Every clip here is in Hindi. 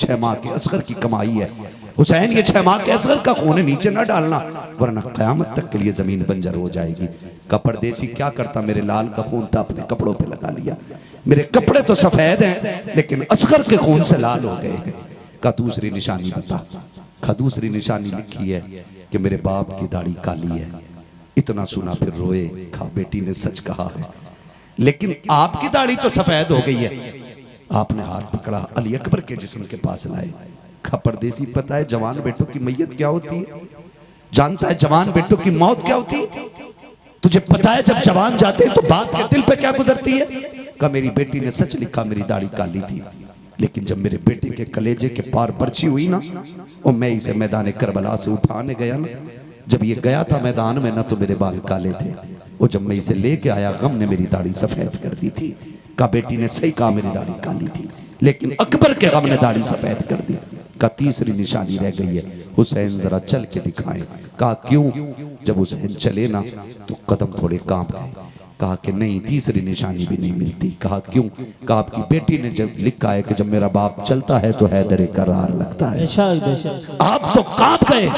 6 माह के असगर की कमाई है। हुसैन ये 6 माह के असगर का खून नीचे ना डालना वरना कयामत तक के लिए जमीन बंजर हो जाएगी। का परदेसी क्या करता, मेरे लाल का खून था अपने कपड़ों पे लगा लिया, मेरे कपड़े तो सफेद हैं लेकिन असगर के खून से लाल हो गए हैं। का दूसरी निशानी बता। का दूसरी निशानी लिखी है कि मेरे बाप की दाढ़ी काली है। इतना सुना फिर रोए। खा बेटी ने सच कहा है, लेकिन आपकी दाढ़ी तो सफेद हो गई है। आपने हाथ पकड़ा, अली अकबर के जिस्म के पास लाए। खा परदेसी पता है जवान बेटों की मैयत क्या होती है? जानता है जवान बेटों की मौत क्या होती है? तुझे पता है जब जवान जाते हैं तो बाप के दिल पे क्या गुजरती है? का मेरी बेटी ने सच लिखा, मेरी दाढ़ी काली थी, लेकिन जब मेरे बेटे के कलेजे के पार पर्ची हुई ना, और मैं इसे मैदान करबला से उठाने गया ना, जब ये गया था मैदान में ना तो मेरे बाल काले थे, और जब मैं इसे लेके आया गम ने मेरी दाढ़ी सफेद कर दी थी। का बेटी ने सही कहा, मेरी दाढ़ी काली थी लेकिन अकबर के गम ने दाढ़ी सफेद कर दी। का तीसरी निशानी रह गई है, हुसैन जरा चल के दिखाएं। कहा क्यों? जब हुसैन चले ना तो कदम थोड़े कांप गए। कहा कि नहीं, तीसरी निशानी भी नहीं मिलती। कहा क्यों? कहा आपकी बेटी ने जब लिखा है कि जब मेरा बाप चलता है तो हैदर करार लगता है। आप तो कांप गए।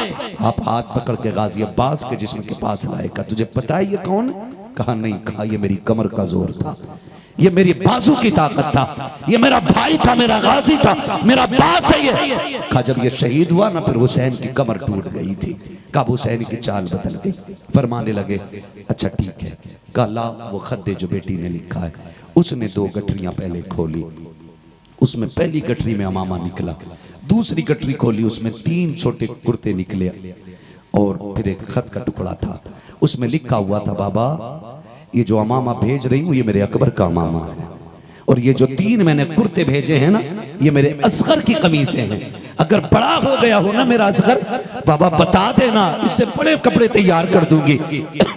आप हाथ पकड़ के गाजी अब्बास के जिस्म के पास लाए। कहा तुझे पता है ये कौन है? कहा नहीं। कहा ये मेरी कमर का जोर था, ये मेरी बाजू की ताकत था, ये मेरा भाई था, मेरा गाजी था, मेरा बाप है ये। कहा जब ये शहीद हुआ ना फिर हुसैन की कमर टूट गई थी। कहा हुसैन की चाल बदल गई। फरमाने लगे अच्छा ठीक है। कहा ला वो खद्दे जो बेटी ने लिखा है। उसने 2 गठरियां पहले खोली, उसमें पहली गठरी में अमामा निकला, दूसरी गठरी खोली उसमें 3 छोटे कुर्ते निकले, और फिर एक खत का टुकड़ा था, उसमें लिखा हुआ था बाबा ये जो अमामा भेज रही हूँ ये मेरे अकबर का अमामा है, और ये जो 3 मैंने कुर्ते भेजे हैं ना ये मेरे असगर की कमीजें हैं। अगर बड़ा हो गया हो ना मेरा असगर, बाबा बता देना, इससे बड़े कपड़े तैयार कर दूंगी।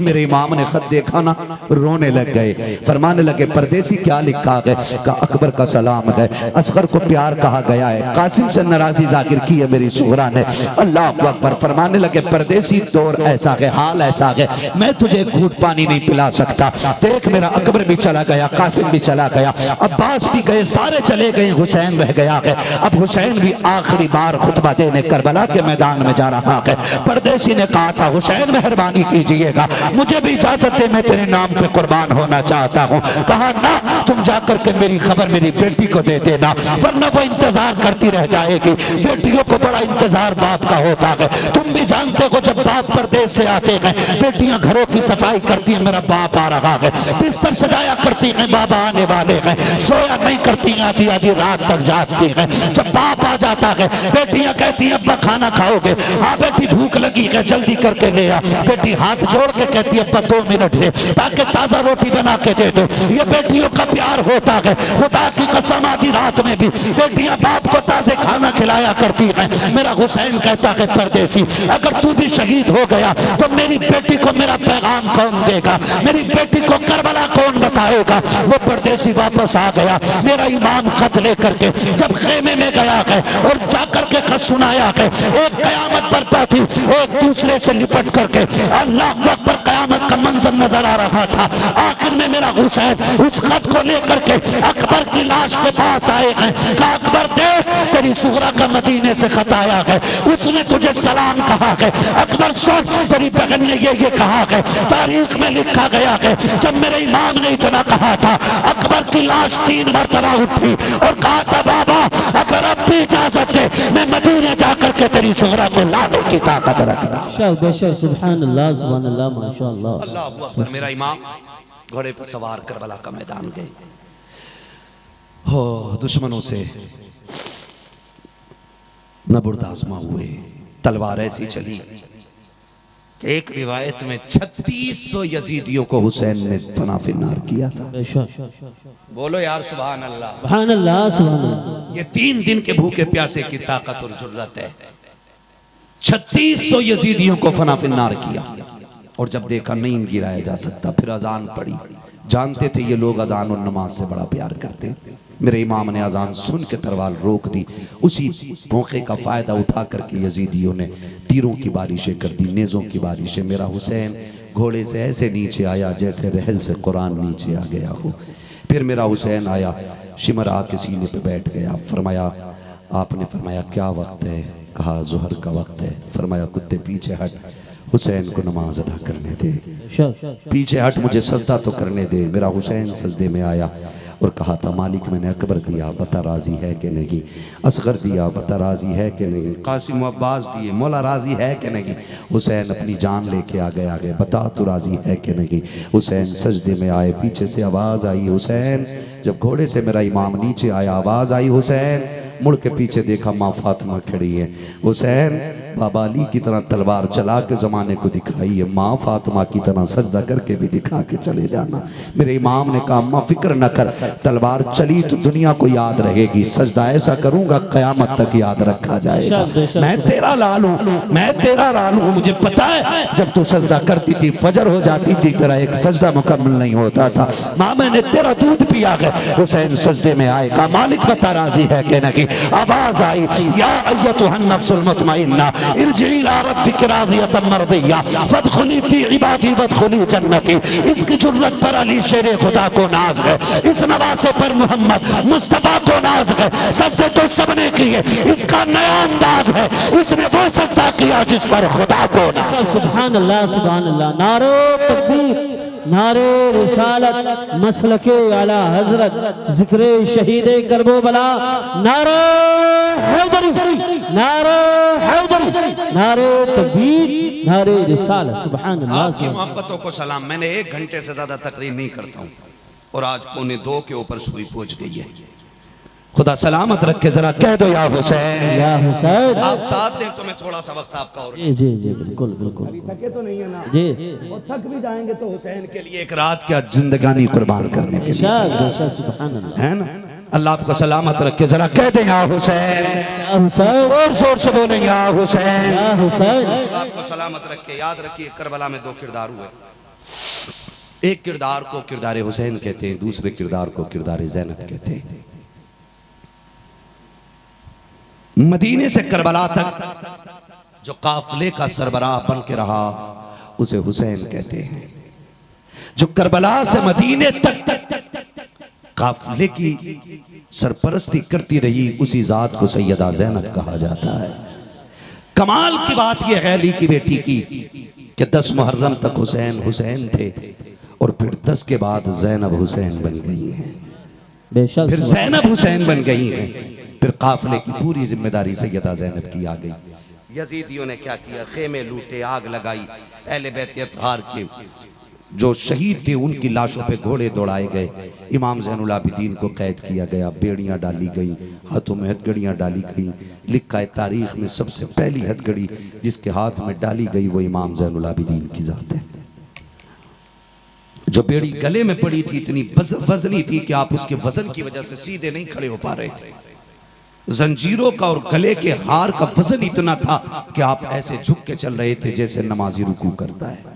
मेरे इमाम ने खत देखा ना रोने लग गए। फरमाने लगे परदेसी क्या लिखा है? का अकबर का सलाम है, असगर को प्यार कहा गया है, कासिम से नाराजी जाहिर की है मेरी सुगरा ने। अल्लाह अकबर। फरमाने लगे परदेसी दौर ऐसा है, हाल ऐसा है, मैं तुझे घूट पानी नहीं पिला सकता। देख मेरा अकबर भी चला गया, कासिम भी चला गया, अब्बास भी गए, सारे चले गए, हुसैन रह गया है। अब हुसैन भी आखिरी बार खुतबा देने करबला के मैदान में जा रहा है। परदेसी ने कहा था हुसैन मेहरबानी कीजिएगा, मुझे भी इजाजत दे, मैं तेरे नाम पे कुर्बान होना चाहता हूँ। कहा ना तुम जाकर के मेरी खबर मेरी बेटी को दे देना, वरना वो इंतजार करती रह जाएगी। बेटियों को बड़ा इंतजार बाप का होता है। तुम भी जानते हो जब बाप परदेश से आते हैं बेटियां घरों की सफाई करती है, मेरा बाप आ रहा है, बिस्तर सजाया करती है, बाबा आने वाले हैं, सोया नहीं करती, आधी आधी रात तक जागती है। जब बाप आ जाता है बेटियां कहती हैं अब्बा खाना खाओगे? हाँ बेटी भूख लगी है जल्दी करके ले आ। बेटी हाथ जोड़ के कहती है अब्बा 2 मिनट है ताकि ताजा रोटी बना के दे दो। ये बेटियों का प्यार होता है। खुदा की कसम आधी रात में भी बेटियां बाप को ताजे खाना खिलाया करती हैं। मेरा हुसैन कहता है परदेसी अगर तू भी शहीद हो गया तो मेरी बेटी को मेरा पैगाम कौन देगा? मेरी बेटी को करबला कौन बताएगा? वो परदेसी वापस आ गया। मेरा इमाम खत लेकर के जब खेमे में गया है और जाकर के खत सुनाया है, एक कयामत बरपा थी, एक दूसरे से लिपट करके अल्लाह अकबर कयामत का मंजर नजर आ रहा था। आखिर में मेरा हुसैन उस खत को लेकर के अकबर की लाश के पास आए हैं। कहा अकबर देख तेरी सुगरा का मदीने से खत आया है, उसने तुझे सलाम कहा है। अकबर सुन तेरी बहन ने ये कहा है, तारीख में लिखा गया है जब मेरे इमाम ने इतना कहा था अकबर की लाश 3 मरतबा उठी और कहा था बाबा अगर अब भी इजाजत दे मैं मदीने जाकर के तेरी सुगरा को लाने की ताकत रखना। सुभान अल्लाह सुभान अल्लाह माशाअल्लाह अल्लाह अकबर। मेरा इमाम घोड़े पर सवार करबला का मैदान गए। हो दुश्मनों से न बुर्दाश्त हुए, तलवार ऐसी चली। एक रिवायत में 3600 यजीदियों को हुसैन ने फना फिन्नार किया था। बोलो यार सुभान अल्लाह सुभान अल्लाह सुभान अल्लाह। ये 3 दिन के भूखे प्यासे की ताकत और जुर्रत है। 3600 यजीदियों को फना फिन्नार किया, और जब देखा नहीं गिराया जा सकता फिर अजान पड़ी। जानते थे ये लोग अजान और नमाज से बड़ा प्यार करते हैं। मेरे इमाम ने अजान सुन के तलवार रोक दी। उसी मौके का फ़ायदा उठा करके यजीदियों ने तीरों की बारिशें कर दी, नेज़ों की बारिशें। मेरा हुसैन घोड़े से ऐसे नीचे आया जैसे रहल से कुरान नीचे आ गया हो। फिर मेरा हुसैन आया, शिमर आके सीने पे बैठ गया। फरमाया आपने फरमाया क्या वक्त है? कहा ज़ुहर का वक्त है। फरमाया कुत्ते पीछे हट, हुसैन को नमाज अदा करने दे। पीछे हट, मुझे सजदा तो करने दे। मेरा हुसैन सजदे में आया और कहा था मालिक मैंने अकबर दिया, बता राजी है कि नहीं? असगर दिया, बता राजी है कि नहीं? कासिम अब्बास दिए, मौला राजी है कि नहीं? हुसैन अपनी जान लेके आगे बता तू राजी है कि नहीं? हुसैन सजदे में आए, पीछे से आवाज़ आई हुसैन। जब घोड़े से मेरा इमाम नीचे आया आवाज़ आई हुसैन। मुड़ के पीछे देखा माँ फातिमा खड़ी है। हुसैन बाबा अली की तरह तलवार चला के ज़माने को दिखाई है, माँ फातिमा की तरह सजदा करके भी दिखा के चले जाना। मेरे इमाम ने कहा अम्मा फिक्र न कर, तलवार चली तो दुनिया को याद रहेगी, सजदा ऐसा करूंगा क़यामत तक याद रखा जाएगा। मैं तेरा लाल हूँ, मैं तेरा लाल हूँ। मुझे पता है जब तू सजदा करती थी फजर हो जाती थी, तेरा एक सजदा मुकम्मल नहीं होता था। माँ मैंने तेरा दूध पिया है। हुसैन सजदे में आए, कहा मालिक बता राजी है कि नहीं? आवाज आई या अय्यतुहन नफ्सुल मुतमइन्ना इरजिई इला रब्बिकी राज़ियतन मर्दिय्या फदखुली फी इबादी वदखुली जन्नती। इसकी जुर्रत पर अली शेरे खुदा को नाज है, इस नवासे पर मोहम्मद मुस्तफा को नाज है। सजदे तो सबने किए, इसका नया अंदाज है, इसने वो सजदा किया जिस पर खुदा को नाज। सुभान अल्लाह सुभान अल्लाह। नारे तकबीर, नारे रिसालत, मसलके आला हजरत, जिक्रे शहीदे करबला, नारे हैदरी, नारे हैदरी, नारे तकबीर, नारे रिसालत। सुभान अल्लाह। आपकी मोहब्बतों को सलाम। मैंने 1 घंटे से ज्यादा तकरीर नहीं करता हूँ और आज 1:45 के ऊपर सुई पहुंच गई है। खुदा सलामत रखे। जरा कह दो या हुसैन, या हुसैन। आप साथ दें तो मैं थोड़ा सा वक्त आपका और। जी जी जी बिल्कुल बिल्कुल। थके तो नहीं है ना जी, और थक भी जाएंगे तो हुसैन के लिए एक रात क्या जिंदगानी कुर्बान करने के लिए, बेशक सुभान अल्लाह। है ना? अल्लाह आपको सलामत रखे। जरा कह दें या हुसैन, या हुसैन, और जोर से बोले या हुसैन। या हुसैन। खुदा आपको सलामत रखे। याद रखिए करबला में 2 किरदार हुए। एक किरदार को किरदार हुसैन कहते हैं, दूसरे किरदार को किरदार ज़ैनब कहते हैं। मदीने से करबला तक जो काफिले का सरबराह बन के रहा उसे हुसैन कहते हैं। जो करबला से मदीने तक काफिले की सरपरस्ती करती रही उसी जात को सैयदा ज़ैनब कहा जाता है। कमाल की बात यह है अली की बेटी की कि 10 मुहर्रम तक हुसैन हुसैन थे और फिर 10 के बाद ज़ैनब हुसैन बन गई हैं। बेशक फिर ज़ैनब हुसैन बन गई हैं। फिर काफिले की पूरी जिम्मेदारी सैयदा ज़ैनब की आ गई। यजीदियों ने क्या किया? खेमे लूटे, आग लगाई। अहले बैत अतहार के जो शहीद थे उनकी लाशों पे घोड़े दौड़ाए गए। इमाम ज़ैनुल आबिदीन को कैद किया गया, बेड़ियां डाली गई, हाथों में हथकड़ियां डाली गई। लिखा है तारीख में सबसे पहली हथकड़ी जिसके हाथ में डाली गई वो इमाम ज़ैनुल आबिदीन की जात है। जो बेड़ी गले में पड़ी थी इतनी वजनी थी कि आप उसके वजन की वजह से सीधे नहीं खड़े हो पा रहे थे। जंजीरों का और गले के हार का वजन इतना था कि आप ऐसे झुक के चल रहे थे जैसे नमाजी रुकू करता है।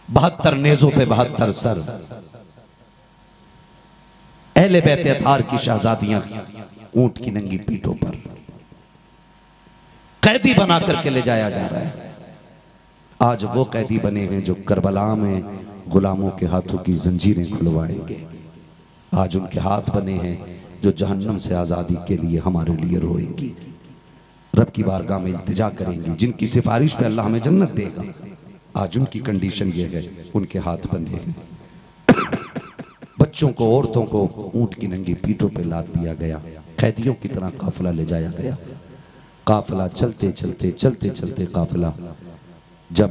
72 नेज़ों पे 72 सर। अहले बैत अतहार की शहजादियां ऊंट की नंगी पीठों पर कैदी बना करके ले जाया जा रहा है। आज वो कैदी बने हैं जो करबला में गुलामों के हाथों की जंजीरें खुलवाएंगे। आज उनके हाथ बने हैं जो जहन्नम से आज़ादी के लिए हमारे लिए रोएंगी, रब की बारगाह में इल्तिजा करेंगी, जिनकी सिफारिश पे अल्लाह हमें जन्नत देगा। आज उनकी कंडीशन ये है, उनके हाथ बंधे हैं। बच्चों को, औरतों को ऊंट की नंगी पीठों पे लाद दिया गया। कैदियों की तरह काफिला ले जाया गया। काफिला चलते चलते चलते चलते काफिला जब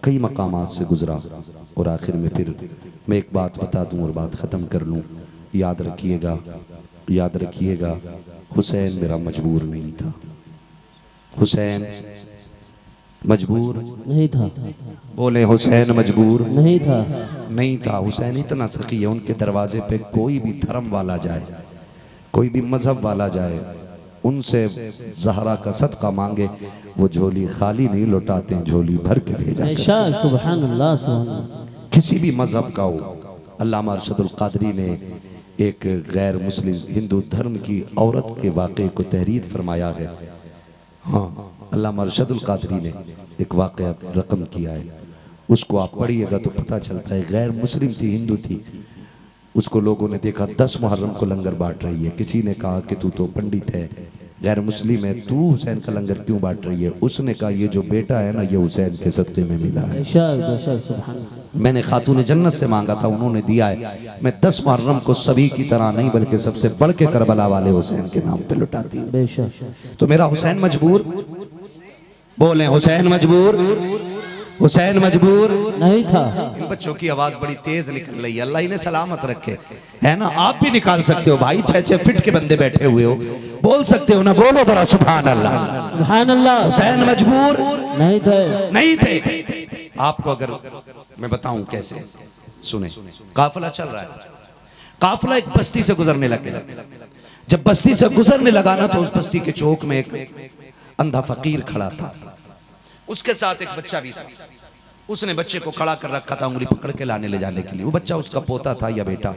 कई मकामात से गुजरा और आखिर में फिर मैं एक बात बता दूं और बात ख़त्म कर लूं। याद रखिएगा, याद रखिएगा, हुसैन मेरा मजबूर नहीं था। हुसैन मजबूर नहीं था। बोले हुसैन मजबूर नहीं था। नहीं था। हुसैन इतना सखी है, उनके दरवाजे पे कोई भी धर्म वाला जाए, कोई भी मजहब वाला जाए, उनसे ज़हरा का सदका मांगे, वो झोली खाली नहीं लौटाते, झोली भर के भेजा। सुभान अल्लाह सुभान अल्लाह। किसी भी मजहब का हो। अल्लामा अरशदुल क़ादरी ने एक गैर मुस्लिम हिंदू धर्म की औरत के वाक़े को तहरीर फरमाया है। हाँ, अल्लामा अरशदुल क़ादरी ने एक वाक़या रकम किया है, उसको आप पढ़िएगा तो पता चलता है। गैर मुस्लिम थी, हिंदू थी, उसको लोगों ने देखा 10 मुहर्रम को लंगर बांट रही है। किसी ने कहा कि तू तो पंडित है, गैर मुस्लिम है, तू हुसैन का लंगर क्यों बांट रही है? उसने कहा ये जो बेटा है ना, ये हुसैन के सदक़े में मिला है। बेशक बेशक सुभान अल्लाह। मैंने खातून जन्नत से मांगा था, उन्होंने दिया है। मैं 10 मुहर्रम को सभी की तरह नहीं बल्कि सबसे बढ़ के करबला वाले हुसैन के नाम पे लुटाती हूँ। बेशक तो मेरा हुसैन मजबूर, बोले हुसैन मजबूर, हुसैन मजबूर नहीं था। इन बच्चों की आवाज बड़ी तेज निकल रही है, अल्लाह इन्हें सलामत रखे, है ना। आप भी निकाल सकते हो भाई, 6-6 फीट के बंदे बैठे हुए हो, बोल सकते हो ना, बोलो जरा सुभान अल्लाह। सुभान अल्लाह। हुसैन मजबूर नहीं थे। नहीं थे। आपको अगर मैं बताऊं कैसे, सुने। काफिला चल रहा है, काफिला एक बस्ती से गुजरने लग गया। जब बस्ती से गुजरने लगा ना, तो उस बस्ती के चौक में एक अंधा फकीर खड़ा था, उसके साथ एक बच्चा भी था। उसने बच्चे को खड़ा कर रखा था, उंगली पकड़ के लाने ले जाने के लिए। वो बच्चा उसका पोता था या बेटा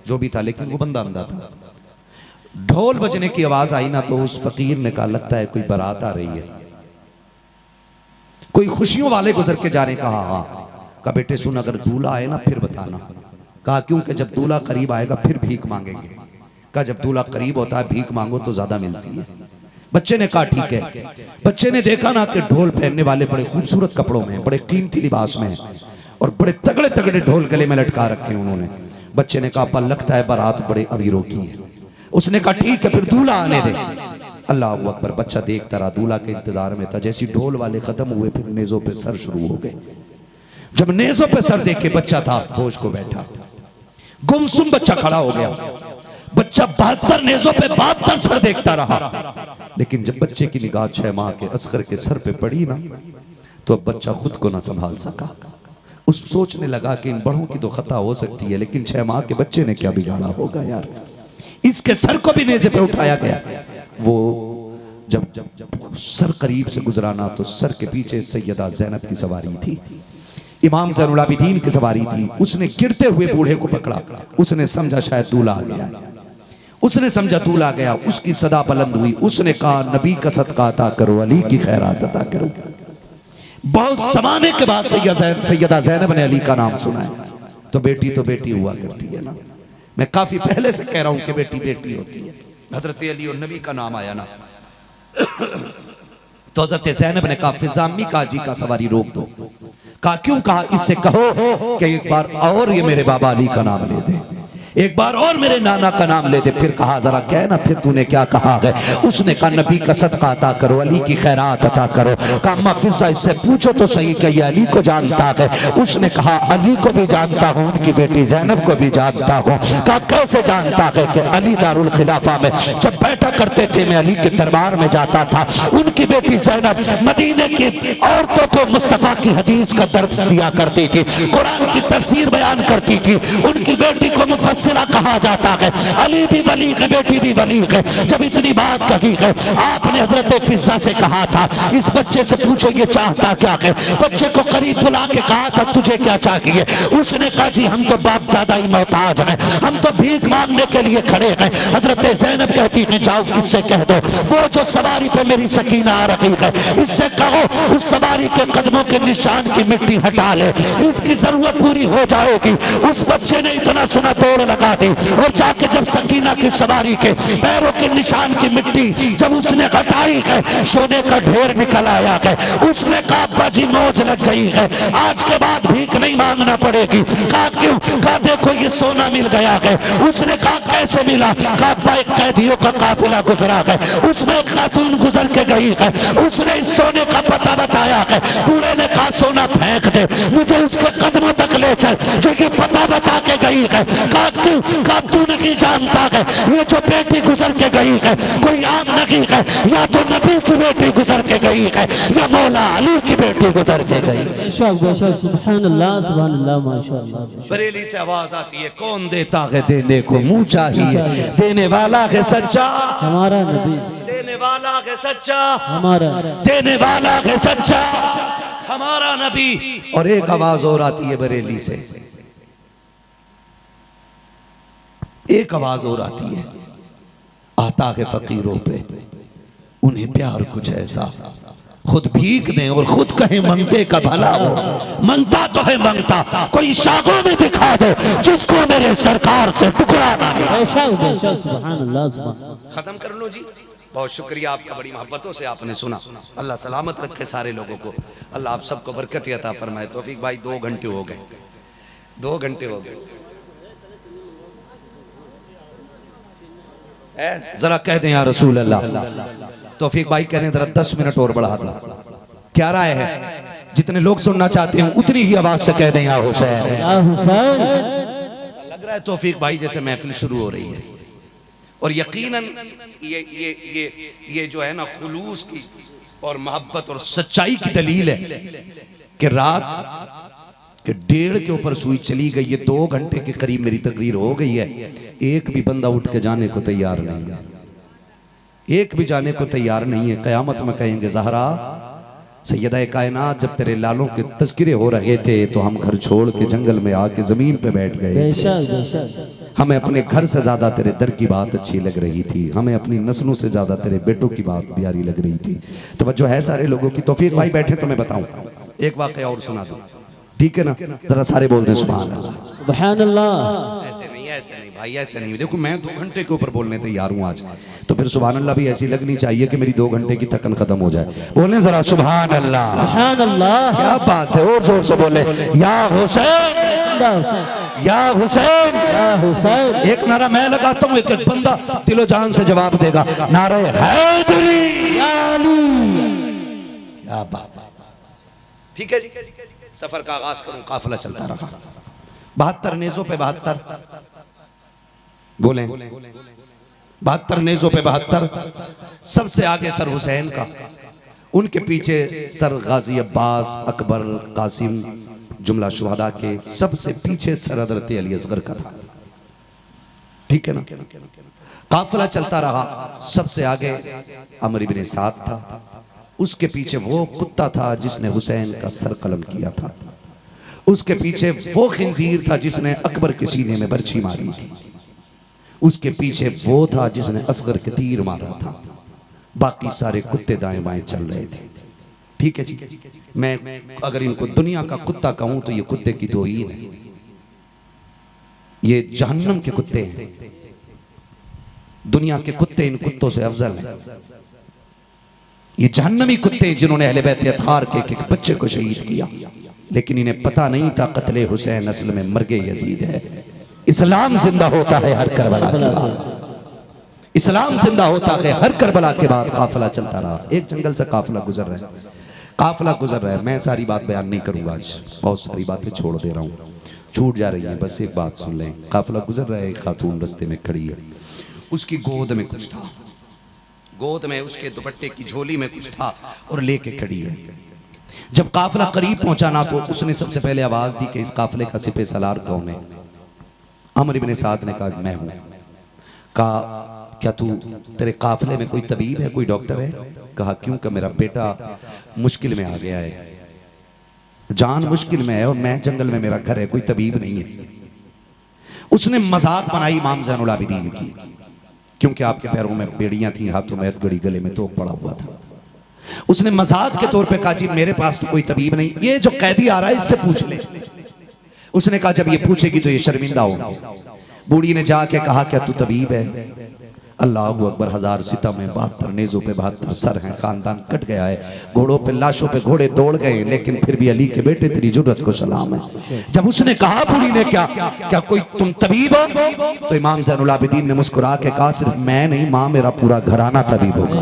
जो भी था, लेकिन वो बंदा अंधा था। ढोल बजने की आवाज आई ना, तो उस फकीर ने कहा लगता है कोई बारात आ रही है, कोई खुशियों वाले गुजर के जा रहे। कहा हाँ। कहा बेटे सुन, अगर दूल्हा आए ना फिर बताना। कहा क्योंकि जब दूल्हा करीब आएगा फिर भीख मांगेंगे। कहा जब दूल्हा करीब होता है भीख मांगो तो ज्यादा मिलती है। बच्चे ने कहा ठीक है। बच्चे ने देखा ना कि ढोल पहनने वाले बड़े खूबसूरत कपड़ों में, बड़े कीमती लिबास में, और बड़े तगड़े तगड़े ढोल गले में लटका रखे उन्होंने। बच्चे ने कहा पर लगता है बारात बड़े अमीरों की है। उसने कहा ठीक है फिर दूल्हा आने दे। अल्लाह अकबर। बच्चा देखता रहा, दूल्हा के इंतजार में था। जैसी ढोल वाले खत्म हुए, फिर नेजों पे सर शुरू हो गए। जब नेजों पे सर देखे बच्चा था होश को बैठा, गुमसुम बच्चा खड़ा हो गया। बच्चा 72 नेजों पे 72 सर देखता रहा। लेकिन जब बच्चे की निगाह 6 माह के असगर के सर पे पड़ी ना, तो अब बच्चा खुद को ना संभाल सका। उस सोचने लगा कि इन बड़ों की तो खता हो सकती है, लेकिन 6 माह के बच्चे ने क्या बिगाड़ा होगा यार। इसके सर को भी नेज़े पे उठाया गया। वो जब सर करीब से गुजराना, तो सर के पीछे सैयदा ज़ैनब की सवारी थी, इमाम ज़ैनुल आबिदीन की सवारी थी। उसने गिरते हुए बूढ़े को पकड़ा। उसने समझा शायद दूल्हा आ गया, उसने समझा दूल्हा आ गया। उसकी सदा बुलंद हुई। उसने कहा नबी का सदका अता करो, अली की खैरात अता करो। बहुत जमाने के बाद सैयदा ज़ैनब ने अली का नाम सुना है। तो बेटी हुआ करती है ना। मैं काफी पहले से कह रहा हूं कि बेटी बेटी होती है। हजरत अली और नबी का नाम आया ना, तो हजरत ज़ैनब ने कहा फिजा अम्मी का जी का सवारी रोक दो। कहा क्यों? कहा इससे कहो कि एक बार और ये मेरे बाबा अली का नाम ले दे, एक बार और मेरे नाना का नाम ले दे। फिर कहा जरा क्या ना, फिर तूने क्या कहा है? उसने कहा नबी का सदका अता करो, अली की खैरात अता करो। कहा अम्मा फिजा इससे पूछो तो सही कि ये अली को जानता है? उसने कहा अली को भी जानता हूँ, उनकी बेटी ज़ैनब को भी जानता हूँ। कहा कैसे जानता है? कि अली दारुल खिलाफा में जब बैठा करते थे, मैं अली के दरबार में जाता था, उनकी बेटी ज़ैनब मदीने की औरतों को मुस्तफा की हदीस का दर्द दिया करती थी, कुरान की तफसीर बयान करती थी। उनकी बेटी को मुफस्सिरा कहा जाता है। अली भी वली है, बेटी भी वली है। जब इतनी बात कही है, आपने हजरत फिजा से कहा था इस बच्चे से पूछो ये चाहता क्या है। बच्चे को करीब बुला के कहा था तुझे क्या चाहिए? उसने कहा जी हम तो बाप दादा ही मोहताज हैं, हम तो भीख मांगने के लिए खड़े हैं। हजरत ज़ैनब कहती है जाओ इससे कह दो वो जो सवारी पे मेरी सकीना आ रही है, इससे कहो उस सवारी के कदमों के निशान की मिट्टी हटा ले, इसकी जरूरत पूरी हो जाएगी। उस बच्चे ने इतना सुना दौड़ लगा दी, और जाके जब सकीना की सवारी के पैरों के निशान की मिट्टी जब उसने हटाई है, सोने का ढेर निकल आया है। उसने कहा अब्बा जी मौज लग गई है, आज के बाद भीख नहीं मांगना पड़ेगी। कहा क्यों? कहा देखो ये सोना मिल गया है। उसने कहा कैसे मिला? कहा अब्बा एक कैदियों का काफिला गुजरा है, उसमें एक खातून गुजर के गई है, उसने इस सोने का पता बताया है। बूढ़े ने कहा सोना फेंक दे, मुझे उसके कदमों तक ले चल जो ये पता बता के गई है। कहा क्यों? कहा तू नहीं जानता है ये जो बेटी गुजर के गई है कोई आम नहीं है, या तो नबी की बेटी गुजर के गई है या मौला अली की बेटी गुजर के गई। बेशक बेशक सुभान अल्लाह माशाअल्लाह। बरेली से आवाज आती है कौन देता है देने को मुंह चाहिए, देने वाला है सच्चा हमारा नबी, देने वाला है सच्चा हमारा, देने वाला है सच्चा हमारा नबी। और एक आवाज और आती है बरेली से, एक आवाज और आती है, आता है फकीरों पे उन्हें प्यार कुछ ऐसा खुद भीख दें और खुद कहें मंगते का भला हो। मंगता तो है मंगता, कोई शाखों में दिखा दो जिसको मेरे सरकार से टुकड़ा ना मिला। बेशक बेशक सुभान अल्लाह सुभान। खत्म कर लो जी। बहुत शुक्रिया आपका, बड़ी मोहब्बतों से आपने सुना। अल्लाह सलामत रखे सारे लोगों को, अल्लाह आप सबको बरकत अता फरमाए। तौफीक भाई 2 घंटे हो गए, 2 घंटे हो गए। जरा कह दें या रसूल अल्लाह। तौफीक भाई कह रहे हैं जरा 10 मिनट और बढ़ा दो। क्या राय है? जितने लोग सुनना चाहते हैं उतनी ही आवाज से कह दें या हुसैन। या हुसैन। लग रहा है तौफीक भाई जैसे महफिल शुरू हो रही है, और यकीनन ये जो है ना खुलूस की और मोहब्बत और सच्चाई की दलील है कि रात के 1:30 के ऊपर सुई चली गई है, 2 घंटे के करीब मेरी तकरीर हो गई है। एक भी बंदा उठ के जाने को तैयार नहीं है, एक भी जाने को तैयार नहीं है। कयामत में कहेंगे ज़हरा सैयदा कायनात, जब तेरे लालों के तस्किरे हो रहे थे तो हम घर छोड़ के जंगल में आके जमीन पे बैठ गए थे। बेशक बेशक। हमें अपने घर से ज्यादा तेरे दर की बात अच्छी लग रही थी, हमें अपनी नस्लों से ज्यादा तेरे बेटों की बात प्यारी लग रही थी। तो जो है सारे लोगों की। तौफीक भाई बैठे तो मैं बताऊं, एक वाकया और सुना दूं, ठीक है ना? जरा सारे बोल दें सुभान अल्लाह। सुभान अल्लाह। ऐसे नहीं भाई, ऐसे नहीं। देखो मैं 2 घंटे के ऊपर बोलने तैयार हूँ आज, तो फिर सुभान अल्लाह भी ऐसी लगनी चाहिए कि मेरी 2 घंटे की थकन खत्म हो जाए। बोले जरा सुभान अल्लाह। सुभान अल्लाह। क्या बात है, और जोर से बोले या हुसैन, या हुसैन, या हुसैन। एक नारा मैं लगाता हूँ, एक एक बंदा दिलो जान से जवाब देगा। नारे हैदरी। या अली। क्या बात है, ठीक है जी। सफर का आगाज करूं, काफिला चलता रहा। 72 नेज़ों पे 72 बोले, 72 नेज़ों पे 72। सबसे आगे सर हुसैन का, उनके पीछे सर गाजी अब्बास, अकबर, कासिम, जुमला शुहदा के। सबसे पीछे सर हज़रत अली असगर का था, ठीक है ना? काफिला चलता रहा। सबसे आगे अमर इब्ने साद था, उसके पीछे वो कुत्ता था जिसने हुसैन का सर कलम किया था, उसके पीछे वो खिंजीर था जिसने अकबर के सीने में बर्छी मारी थी, उसके पीछे वो था जिसने असगर के तीर मारा था। बाकी सारे कुत्ते दाएं बाएं चल रहे थे, ठीक है जी। मैं अगर इनको दुनिया का कुत्ता कहूं तो ये कुत्ते की तौहीन है, ये जहन्नम के कुत्ते हैं। दुनिया के कुत्ते इन कुत्तों से अफजल हैं। ये जहन्नमी कुत्ते जिन्होंने अहले बैत अतहार के एक बच्चे को शहीद किया, लेकिन इन्हें पता नहीं था कत्ले हुसैन असल में मर्गे यजीद है। इस्लाम जिंदा होता है हर करबला के बाद, इस्लाम जिंदा होता है हर करबला के बाद। काफिला चलता रहा, एक जंगल से काफिला गुजर रहा है, काफिला गुजर रहा है। मैं सारी बात बयान नहीं करूंगा आज, बहुत सारी बातें छोड़ दे रहा हूँ, छूट जा रही है। बस एक बात सुन लें। काफिला गुजर रहा है, एक खातून रस्ते में खड़ी है, उसकी गोद में कुछ था, गोद में उसके दुपट्टे की झोली में कुछ था और लेके खड़ी है। जब काफिला करीब पहुंचा ना तो उसने सबसे पहले आवाज दी कि इस काफिले का सिपे सलार कौन है? अमर इब्ने साद ने कहा मैं हूं। कहा क्या तू, तेरे काफिले में कोई तबीब है, कोई डॉक्टर है? कहा क्यों? कि मेरा बेटा मुश्किल में आ गया है, जान मुश्किल में है और मैं जंगल में, मेरा घर है, कोई तबीब नहीं है। उसने मजाक बनाई इमाम ज़ैनुल आबिदीन की, क्योंकि आपके पैरों में बेड़ियां थी, हाथों में हथकड़ी, गले में तोप पड़ा हुआ था। उसने मजाक के तौर पे कहा जी मेरे पास तो कोई तबीब नहीं, ये जो कैदी आ रहा है इससे पूछ ले। उसने कहा जब ये पूछेगी तो ये शर्मिंदा होगी। बूढ़ी ने जाके कहा क्या तू तबीब है? अल्लाह अकबर, 1000 सितम में 72 नेज़ों पे 72 सर हैं, खानदान कट गया है, घोड़ों पे लाशों पे घोड़े दौड़ गए, लेकिन फिर भी अली के बेटे तेरी जुर्रत को सलाम है। जब उसने कहा बूढ़ी ने क्या कोई तुम तबीब हो? तो इमाम ज़ैनुल आबिदीन ने मुस्कुरा के कहा सिर्फ मैं नहीं माँ, मेरा पूरा घराना तबीब होगा।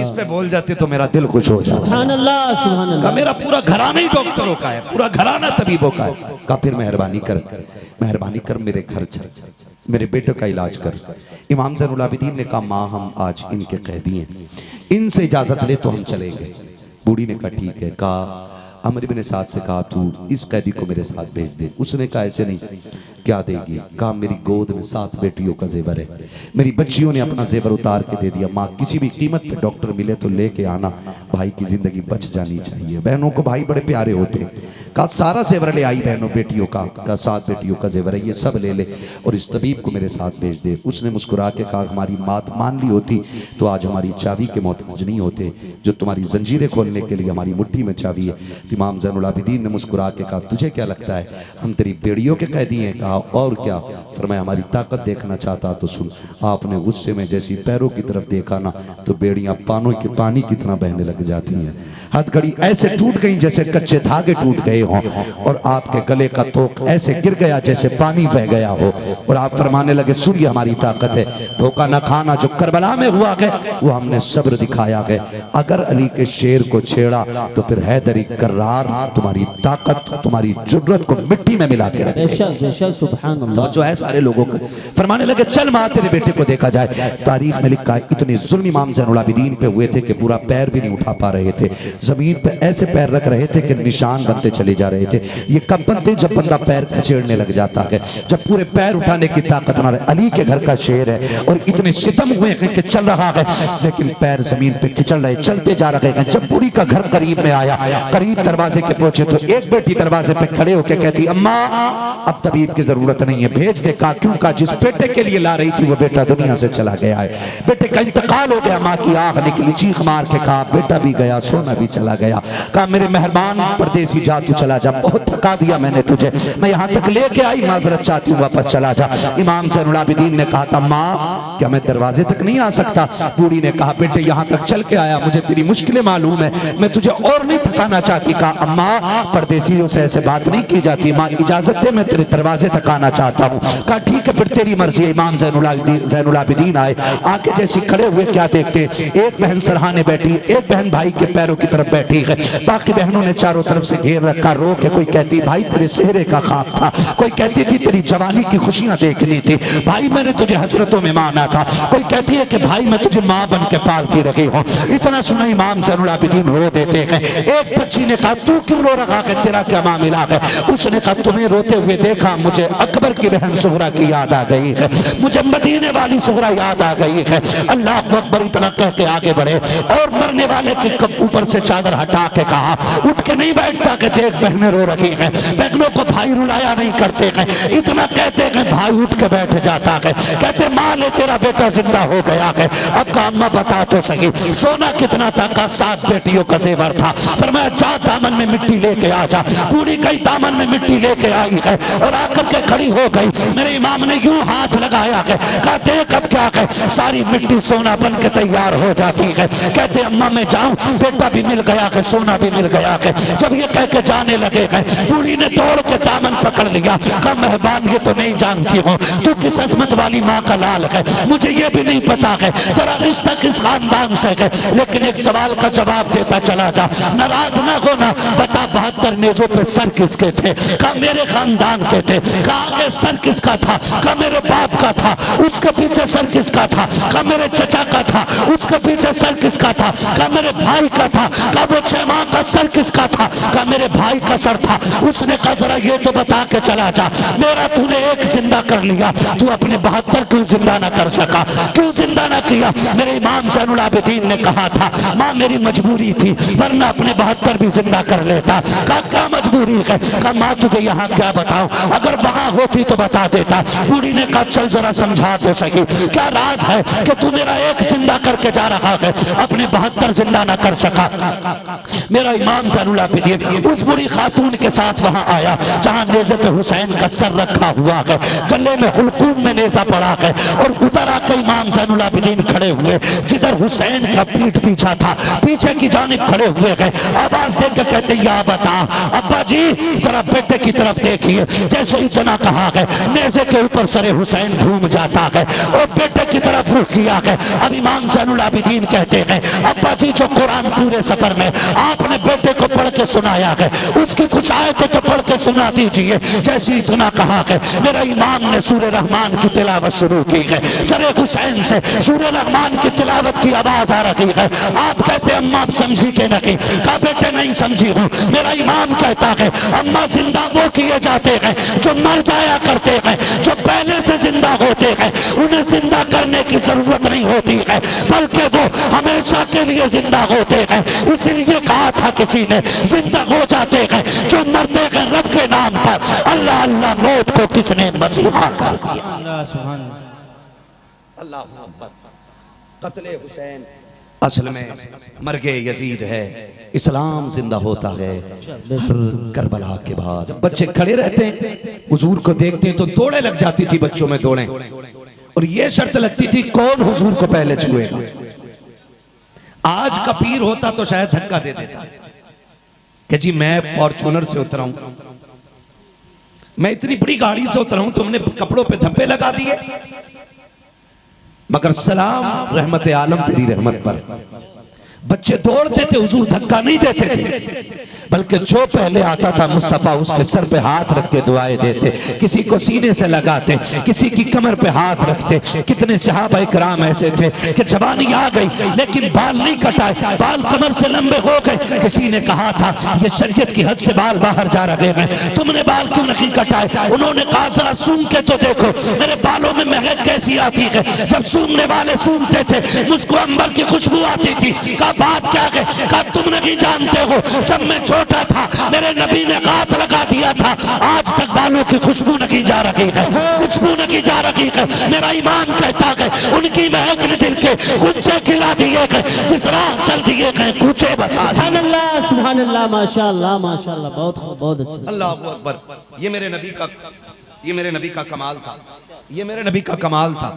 इस पे बोल जाते तो मेरा दिल खुश हो जाता। मेरा पूरा घराना ही डॉक्टरों का है, पूरा घराना तबीबों का है। कहा फिर मेहरबानी कर मेरे घर चल, मेरे बेटे का इलाज कर। इमाम ज़ैनुल आबिदीन ने कहा माँ हम आज इनके कैदी हैं, इनसे इजाजत ले तो हम चलेंगे। बूढ़ी ने कहा ठीक है। कहा अमर बिन साद से कहा तू इस कैदी को मेरे साथ भेज दे। उसने कहा ऐसे नहीं, क्या देगी? कहा मेरी गोद में 7 बेटियों का जेवर है, मेरी बच्चियों ने अपना जेवर उतार के दे दिया। माँ किसी भी कीमत पे डॉक्टर मिले तो लेके आना, भाई की जिंदगी बच जानी चाहिए। बहनों को भाई बड़े प्यारे होते हैं। कहा सारा जेवर ले आई बहनों बेटियों का। कहा 7 बेटियों का जेवर है, ये सब ले ले और इस तबीब को मेरे साथ भेज दे। उसने मुस्कुरा के कहा हमारी बात मान ली होती तो आज हमारी चाबी के मोहताज नहीं होते, जो तुम्हारी जंजीरें खोलने के लिए हमारी मुट्ठी में चाबी है। इमाम ज़ैनुल आबिदीन ने मुस्कुरा के कहा तुझे क्या लगता है हम तेरी बेड़ियों के कैदी हैं? कहा और क्या? फरमाया हमारी ताकत देखना चाहता तो सुन। आपने गुस्से में जैसी पैरों की तरफ देखा ना तो बेड़ियां पानी की तरह बहने लग जाती हैं। हथकड़ी ऐसे टूट गई जैसे कच्चे धागे टूट गए हों और आपके गले का तोक ऐसे गिर गया जैसे पानी बह गया हो। और आप फरमाने लगे सुन ये हमारी ताकत है, धोखा न खाना। जो करबला में हुआ है वो हमने सब्र दिखाया है। अगर अली के शेर को छेड़ा तो फिर हैदरी कर्रार तुम्हारी ताकत तुम्हारी जुर्रत को मिट्टी में मिला के रखे। तो जो है सारे लोगों को फरमाने लगे चल मां तेरे बेटे को देखा जाए। तारीख में लिखा है इतने जुल्म इमाम ज़ैनुल आबिदीन पे हुए थे कि पूरा पैर भी नहीं उठा पा रहे थे, जमीन पे ऐसे पैर रख रहे थे कि निशान बनते चले जा रहे थे। ये कब बनते? जब बंदा पैर खचेड़ने लग जाता है, जब पूरे पैर उठाने की ताकत ना रहे। अली के घर का शेर है और इतने सितम हुए हैं कि चल रहा है लेकिन पैर जमीन पे खिंचल रहे, चलते जा रहे हैं। जब बूढ़ी का घर करीब में आया, करीब दरवाजे के पहुंचे तो एक बेटी दरवाजे पे खड़े होकर कहती अम्मा अब तबीब की जरूरत नहीं है, भेज दे। कहा क्यों? का जिस बेटे के लिए ला रही थी वो बेटा दुनिया से चला गया है, बेटे का इंतकाल हो गया। माँ की आंख निकली, चीख मार के कहा बेटा भी गया, सोना भी चला गया। कहा मेरे मेहरबान परदेसी जा तू चला जा, बहुत थका दिया मैंने तुझे, मैं यहाँ तक लेके आई, माजरत चाहती हूँ वापस चला जा। इमाम ज़ैनुल आबिदीन ने कहा था माँ क्या मैं दरवाजे तक नहीं आ सकता? बूढ़ी ने कहा बेटे यहाँ तक चल के आया, मुझे तेरी मुश्किलें मालूम है, मैं तुझे और नहीं थकाना चाहती। कहा अम्मा परदेसियों से ऐसे बात नहीं की जाती, माँ इजाजत दे मैं तेरे दरवाजे तक आना चाहता हूँ। कहा ठीक है फिर तेरी मर्जी। इमाम ज़ैनुल आबिदीन आए, आके जैसे खड़े हुए क्या देखते, एक बहन सरहाने बैठी, एक बहन भाई के पैरों की तरफ बैठी है, बाकी बहनों ने चारों तरफ से घेर रखा। रो के कोई कहती भाई तेरे सेहरे का ख्वाब था, कोई कहती थी तेरी जवानी की खुशियां देखनी थी, भाई मैंने तुझे हसरतों में माना था, कोई कहती है कि भाई मैं तुझे माँ बन के पालती रही हूँ। इतना सुना इमाम ज़ैनुल आबिदीन रो देते हैं। एक बच्ची ने कहा तू क्यों रो रहा है, तेरा क्या मामला है? उसने कहा तुम्हें रोते हुए देखा मुझे अकबर की बहन सुहरा की याद आ गई है, मुझे मदीने वाली सुहरा याद आ गई है। अल्लाह अकबर इतना कह के आगे बढ़े और मरने वाले के कफ ऊपर से चादर हटा के कहा उठ के नहीं बैठता कि देख बहनें रो रही हैं, बहनों को भाई रुलाया नहीं करते हैं। इतना कहते हैं भाई उठ के बैठ जाता है, कहते माँ ले तेरा बेटा जिंदा हो गया है। अब का अम्मा बता तो सही सोना कितना था? का 7 बेटियों का जेवर था। फरमाया जा दामन में मिट्टी लेके आ जा। पूरी कई दामन में मिट्टी लेके आई है और आकर के खड़ी हो गई। मेरे इमाम ने यूं हाथ लगाया है, कहा देख अब क्या है, सारी मिट्टी सोना बन के तैयार हो जाती है। कहते अम्मा मैं जाऊं, बेटा भी मिल गया है, सोना भी मिल गया है। जब ये कह के जाने लगे हैं, बूढ़ी ने दौड़ के दामन पकड़ लिया। कहा मेहरबान ये तो नहीं जानती हूँ तू किस अजमत वाली माँ का लाल है, मुझे ये भी नहीं पता है तेरा रिश्ता किस खानदान से है, लेकिन एक सवाल का जवाब देता चला जा, नाराज ना होना। बता 72 नेज़ों पे सर किसके थे? कहा मेरे खानदान के थे। कहा आगे सर किसका था? कहा मेरे बाप का था। उसके पीछे सर किसका था? कहा मेरे चचा का था। उसके पीछे सर किसका था? कहा मेरे भाई का था। कहा वो 6 माह का सर किसका था? कहा मेरे भाई का सर था। उसने कहा जरा ये तो बता के चला जा, मेरा तूने एक जिंदा कर लिया, तू अपने 72 क्यों जिंदा ना कर सका? क्यों जिंदा ना किया? मेरे इमाम ज़ैनुल आबिदीन ने कहा था माँ मेरी मजबूरी थी, वरना अपने 72 भी जिंदा कर लेता। कहा क्या मजबूरी है? कहा माँ तुझे यहाँ क्या बताऊं, अगर वहां होती तो बता देता। बूढ़ी ने कहा चल जरा समझा तो सही, क्या राज है कि तू मेरा एक जिंदा करके जा रहा है, अपने 72 जिंदा ना कर सका? मेरा इमाम ज़ैनुल आबिदीन उस बूढ़ी खातून के साथ वहां आया जहां नेज़े पे हुसैन का सर रखा हुआ है, गले में हुलकूम में नेज़ा पड़ा है, और उधर आकर इमाम ज़ैनुल आबिदीन खड़े हुए जिधर हुसैन का पीठ पीछा था, पीछे की जानिब खड़े हुए गए। आवाज देकर कहते या बता अब्बा जी जरा बेटे की तरफ देखिए। जैसे इतना कहा है नेज़े के ऊपर सरे हुसैन घूम जाता है और बेटे की तरफ रुख किया है। अब इमाम ज़ैनुल आबिदीन कहते हैं अब्बा जी जो कुरान पूरे सफर में आपने बेटे को पढ़ के सुनाया है उसकी कुछ आयतें तो पढ़ के सुना दीजिए। जैसे इतना कहा है मेरा इमाम ने सूरह रहमान की तिलावत शुरू की है, सरे हुसैन से सूरह रहमान की तिलावत की आवाज आ रही है। आप कहते अम्मा आप समझी के नहीं? कहा बेटे नहीं समझ समझी हूँ। मेरा इमाम कहता है अम्मा जिंदा वो किए जाते हैं जो मर जाया करते हैं, जो पहले से जिंदा होते हैं उन्हें जिंदा करने की जरूरत नहीं होती है, बल्कि वो हमेशा के लिए जिंदा होते हैं। इसलिए कहा था किसी ने जिंदा हो जाते हैं जो मरते हैं रब के नाम पर। अल्लाह अल्लाह मौत को किसने मसीहा कर दिया। अल्लाह अकबर। कत्ले हुसैन असल में मरगे यजीद है, इस्लाम जिंदा होता है हर करबला के बाद। जब बच्चे खड़े रहते हैं हुजूर को देखते हैं तो दौड़े लग जाती थी बच्चों में दौड़े, और ये शर्त लगती थी कौन हुजूर को पहले छुएगा। आज का पीर होता तो शायद धक्का दे देता कि जी मैं फॉर्चूनर से उतरा हूं, मैं इतनी बड़ी गाड़ी से उतरा हूं, तुमने कपड़ों पे धब्बे लगा दिए। मगर सलाम रहमत आलम तेरी रहमत पर। बच्चे दौड़ते थे हुजूर धक्का नहीं देते थे, बल्कि जो पहले आता था मुस्तफा उसके सर पे हाथ रख के दुआएं देते, किसी को सीने से लगाते, किसी की कमर पे हाथ रखते। कितने सहाबा इकराम ऐसे थे कि जवानी आ गई लेकिन बाल नहीं कटाए, बाल कमर से लंबे हो गए। किसी ने कहा था ये शरीयत की हद से बाल बाहर जा रहे हैं, तुमने बाल क्यों नहीं कटाए? उन्होंने कहा जरा सूंघ के तो देखो मेरे बालों में महक कैसी आती है। जब सूंघने वाले सूंघते थे मुझको अंबर की खुशबू आती थी। कहा बात क्या है? कहा तुम नहीं जानते हो जब मैं छोटा था मेरे नबी ने हाथ लगा दिया था, आज तक बालों की खुशबू नहीं जा रही है, खुशबू नहीं जा रही है। मेरा ईमान कहता है उनकी महक ने दिल के कुंचे खिला दिए गए, जिस राह चल दिए गए कुंचे बसा दिए। सुभान अल्लाह माशाअल्लाह माशाअल्लाह, बहुत अच्छा। अल्लाह अकबर। ये मेरे नबी का कमाल था, ये मेरे नबी का कमाल था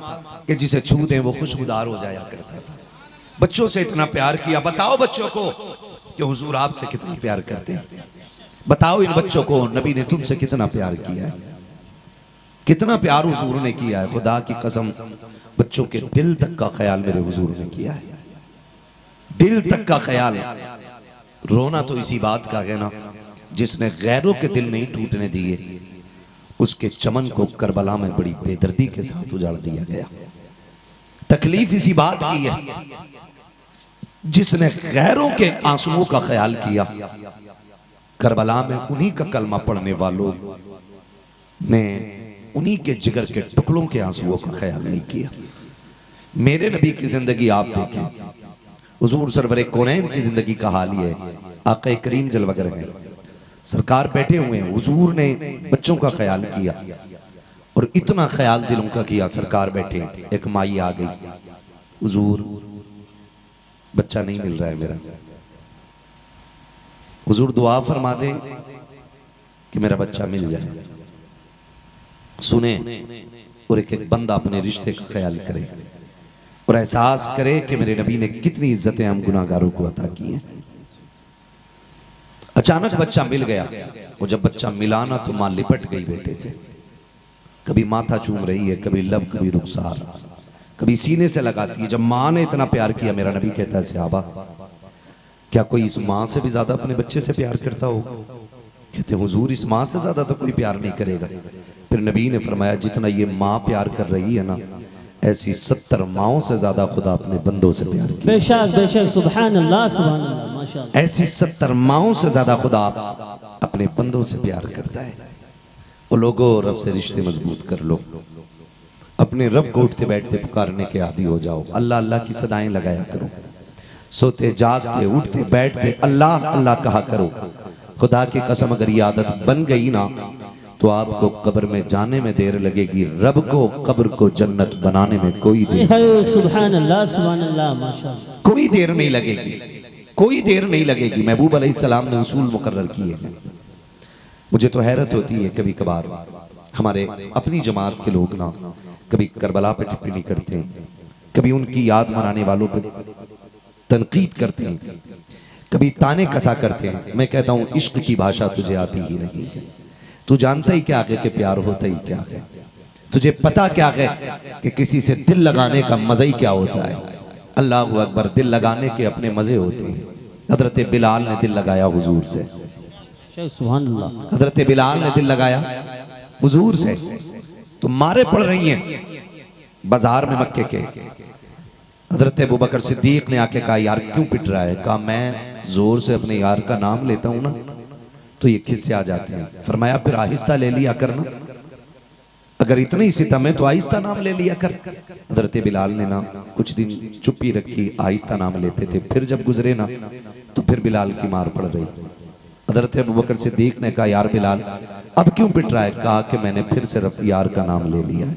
कि जिसे छू दे वो खुशबूदार हो जाया करता था। बच्चों से इतना प्यार किया। बताओ बच्चों को कि हुजूर आपसे कितना प्यार करते हैं। बताओ इन बच्चों को नबी ने तुमसे कितना प्यार किया है, कितना प्यार हुजूर ने किया है। खुदा की कसम बच्चों के दिल तक का ख्याल मेरे हुजूर ने किया है, दिल तक का ख्याल। रोना तो इसी बात का है ना, जिसने गैरों के दिल नहीं टूटने दिए उसके चमन को करबला में बड़ी बेदर्दी के साथ उजाड़ दिया गया। तकलीफ इसी बात की है जिसने गैरों के आंसुओं का ख्याल किया। करबला में उन्हीं का कलमा पढ़ने वालों ने उन्हीं के जिगर के टुकड़ों के आंसुओं का ख्याल नहीं किया। मेरे नबी की जिंदगी आप देखें, हुजूर सरवरे कौनैन की जिंदगी का हाल ही है। आका करीम जलवगर है, सरकार बैठे हुए हैं, हुजूर ने बच्चों का ख्याल किया और इतना ख्याल दिलों का किया। सरकार बैठे, एक माई आ गई, हुजूर बच्चा नहीं मिल रहा है मेरा, हुजूर दुआ फरमा दे कि मेरा बच्चा मिल जाए। सुने और एक एक बंदा अपने रिश्ते का ख्याल करे और एहसास करे कि मेरे नबी ने कितनी इज्जतें हम गुनाहगारों को अता की हैं। अचानक बच्चा मिल गया और जब बच्चा मिला ना तो मां लिपट गई बेटे से। कभी माथा चूम रही है, कभी लब, कभी रुखसार, कभी सीने से लगाती है। जब मां ने इतना प्यार किया, मेरा नबी कहता है सहाबा क्या कोई इस मां से भी ज्यादा अपने बच्चे से प्यार करता होगा? कहते हैं हुजूर इस मां से ज्यादा तो कोई प्यार नहीं करेगा। फिर नबी ने फरमाया जितना ये मां प्यार कर रही है ना, ऐसी 70 माओं से ज्यादा खुदा अपने बंदों से प्यार किया। बेशक बेशक, सुभान अल्लाह माशाअल्लाह। ऐसी 70 माओं से ज्यादा खुदा अपने बंदों से प्यार करता है। वो लोगों रब से रिश्ते मजबूत कर लो, अपने रब को उठते बैठते पुकारने के आदी हो जाओ। अल्लाह अल्लाह की सदाएं लगाया करो, सोते जागते उठते बैठते अल्लाह अल्लाह कहा करो। खुदा की कसम अगर ये आदत बन गई ना तो आपको कब्र में जाने में देर लगेगी, रब को कब्र को जन्नत बनाने में कोई देर, सुभान अल्लाह माशाअल्लाह, कोई देर नहीं लगेगी, कोई देर नहीं लगेगी। महबूब अलैहिस्सलाम ने उसूल मुकर्रर किए हैं। मुझे तो हैरत होती है कभी कभार हमारे अपनी जमात के लोग ना कभी करबला पे टिप्पणी करते हैं, कभी उनकी याद मनाने वालों पे तनकीद करते हैं, कभी ताने कसा करते हैं। मैं कहता हूं इश्क की भाषा तुझे आती ही नहीं है, तू जानता ही क्या है कि प्यार होता ही क्या है, तुझे पता क्या है कि किसी से दिल लगाने का मजा ही क्या होता है। अल्लाह अकबर, दिल लगाने के अपने मजे होते हैं। हजरत बिलाल ने दिल लगाया हुजूर से, हजरत बिलाल ने दिल लगाया हुजूर से। तो मारे पड़ रही हैं बाजार में मक्के के। हजरत अबू बकर सिद्दीक ने आके कहा यार क्यों पिट रहा है? कहा मैं जोर से अपने यार का नाम लेता हूं ना तो ये खिस्से आ जाते हैं। फरमाया फिर आहिस्ता ले लिया करना, अगर इतने ही सितम है तो आहिस्ता नाम ले लिया कर। हजरत बिलाल ने ना कुछ दिन चुप्पी रखी, आहिस्ता नाम लेते थे। फिर जब गुजरे ना तो फिर बिलाल की मार पड़ रही। हजरत अबू बकर सिद्दीक ने कहा यार बिलाल अब क्यों पिट रहा है? कहा कि मैंने फिर से यार का नाम ले लिया।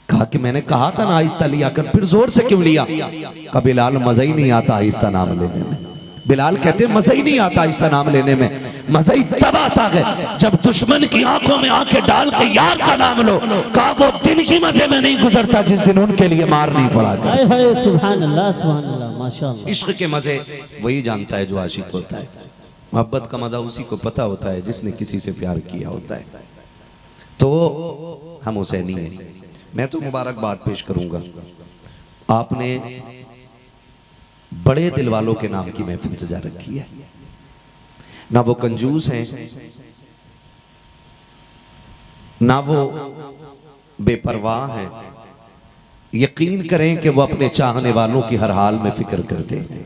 कहा कि मैंने कहा था ना आहिस्ता लिया कर, फिर जोर से क्यों लिया? कहा बिलाल मजा ही नहीं आता आहिस्ता नाम लेने में। बिलाल कहते मजा ही नहीं आता आहिस्ता नाम लेने में, मजा ही तब आता है जब दुश्मन की आंखों में आंखें डाल के यार का नाम लो। कहा वो दिन ही मजे में नहीं गुजरता जिस दिन उनके लिए मार नहीं पड़ा। सुभान अल्लाह माशाअल्लाह। इश्क के मजे वही जानता है जो आशिक होता है। मोहब्बत का मजा उसी को पता होता है जिसने किसी से प्यार किया होता है। तो हम हुसैनी हैं। मैं तो मुबारकबाद पेश करूंगा, आपने बड़े दिल वालों के नाम की महफिल सजा रखी है। ना वो कंजूस हैं, ना वो बेपरवाह हैं। यकीन करें कि वो अपने चाहने वालों की हर हाल में फिक्र करते हैं,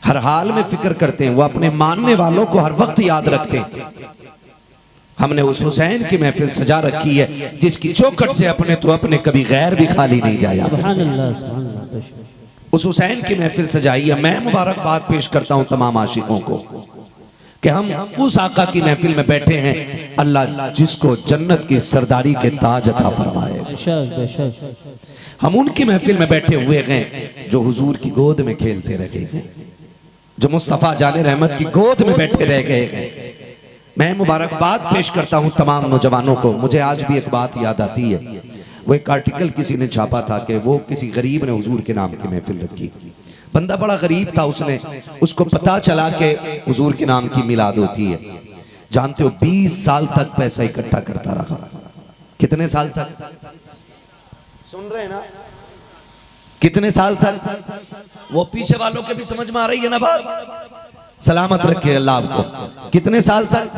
हर हाल में फिक्र करते हैं। वो अपने मानने वालों को हर वक्त याद रखते हैं। हमने उस हुसैन की महफिल सजा रखी है जिसकी चौखट से अपने तो अपने कभी गैर भी खाली नहीं जाया। उस हुसैन की महफिल सजाई है। मैं मुबारकबाद पेश करता हूं तमाम आशिकों को कि हम उस आका की महफिल में बैठे हैं। अल्लाह जिसको जन्नत की सरदारी के ताज अता फरमाए। हम उनकी महफिल में बैठे हुए हैं जो हुजूर की गोद में खेलते रह गए हैं, जो मुस्तफ़ा जाने रहमत की गोद में बैठे रह गए हैं। मैं मुबारकबाद पेश करता हूं तमाम नौजवानों को। मुझे आज भी एक बात याद आती है, वो एक आर्टिकल किसी ने छापा था कि वो किसी गरीब ने हुजूर के नाम की महफिल रखी। बंदा बड़ा गरीब था, उसको पता चला कि हुजूर के नाम की मिलाद होती है। जानते हो 20 साल तक पैसा इकट्ठा करता रहा। कितने साल तक? सुन रहे हैं ना? कितने साल तक? वो पीछे वालों के भी समझ में आ रही है ना बात? सलामत रखे अल्लाह आपको। कितने साल तक?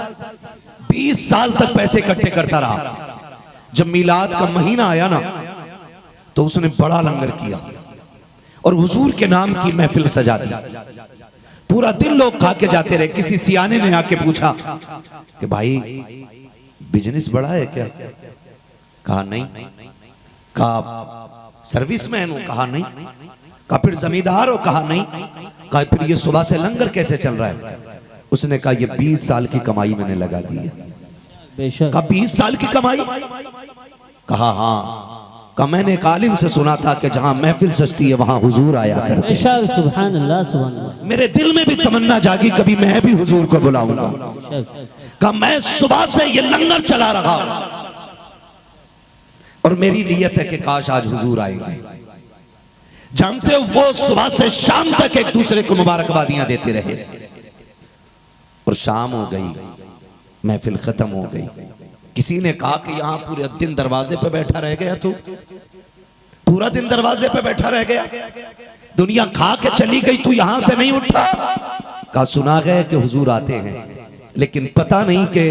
20 साल तक पैसे इकट्ठे करता रहा। जब मिलाद का महीना आया ना तो उसने बड़ा लंगर किया और हुजूर के नाम की महफिल सजा दी। पूरा दिन लोग खा के जाते रहे। किसी सियाने ने आके पूछा कि भाई बिजनेस बड़ा है क्या? कहा नहीं। कहा सर्विसमैन हो? कहा नहीं। कहा फिर जमींदार हो? कहा नहीं। कहा फिर ये सुबह से लंगर कैसे चल रहा है? उसने कहा ये 20 साल की कमाई मैंने लगा दी है। कहा 20 साल की कमाई? कहा हाँ। कहा मैंने एक आलिम से सुना था कि जहां महफिल सजती है वहां हुजूर आया करते हैं। सुभान अल्लाह सुभान अल्लाह। मेरे दिल में भी तमन्ना जागी कभी मैं भी हुजूर को बुलाऊंगा। कहा मैं सुबह से ये लंगर चला रहा और मेरी नीयत है कि काश आज हुजूर आएंगे। जानते हो वो सुबह से शाम तक एक दूसरे को मुबारकबादियां देते रहे और शाम हो गई, महफिल खत्म हो गई। किसी ने कहा कि यहां पूरे दिन दरवाजे पे बैठा रह गया, तू पूरा दिन दरवाजे पे बैठा रह गया, दुनिया खा के चली गई, तू यहां से नहीं उठा। कहा सुना गया कि हुजूर आते हैं लेकिन पता नहीं कि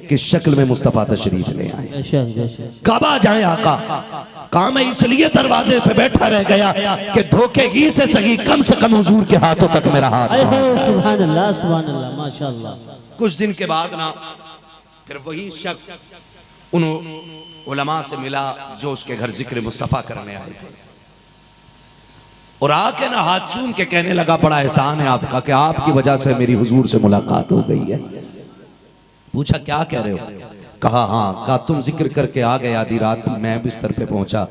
किस शक्ल में मुस्तफा तशरीफ ले आए, कब आ जाए आका। कहा मैं इसलिए दरवाजे पे बैठा रह गया कि धोखे ही से सही कम से कम हुजूर के हाथों तक मेरा हाथ। सुभान अल्लाह सुभान अल्लाह माशाअल्लाह। कुछ दिन के बाद ना फिर वही शख्स उन उलमा से मिला जो उसके घर जिक्र मुस्तफा करने आए थे और आके ना हाथ चूम के कहने लगा बड़ा एहसान है आपका कि आपकी वजह से मेरी हुजूर से मुलाकात हो गई है। पूछा क्या कह रहे हो? कहा हाँ। कहा तुम जिक्र करके आ गए, आधी रात थी, मैं बिस्तर पे पहुंचा,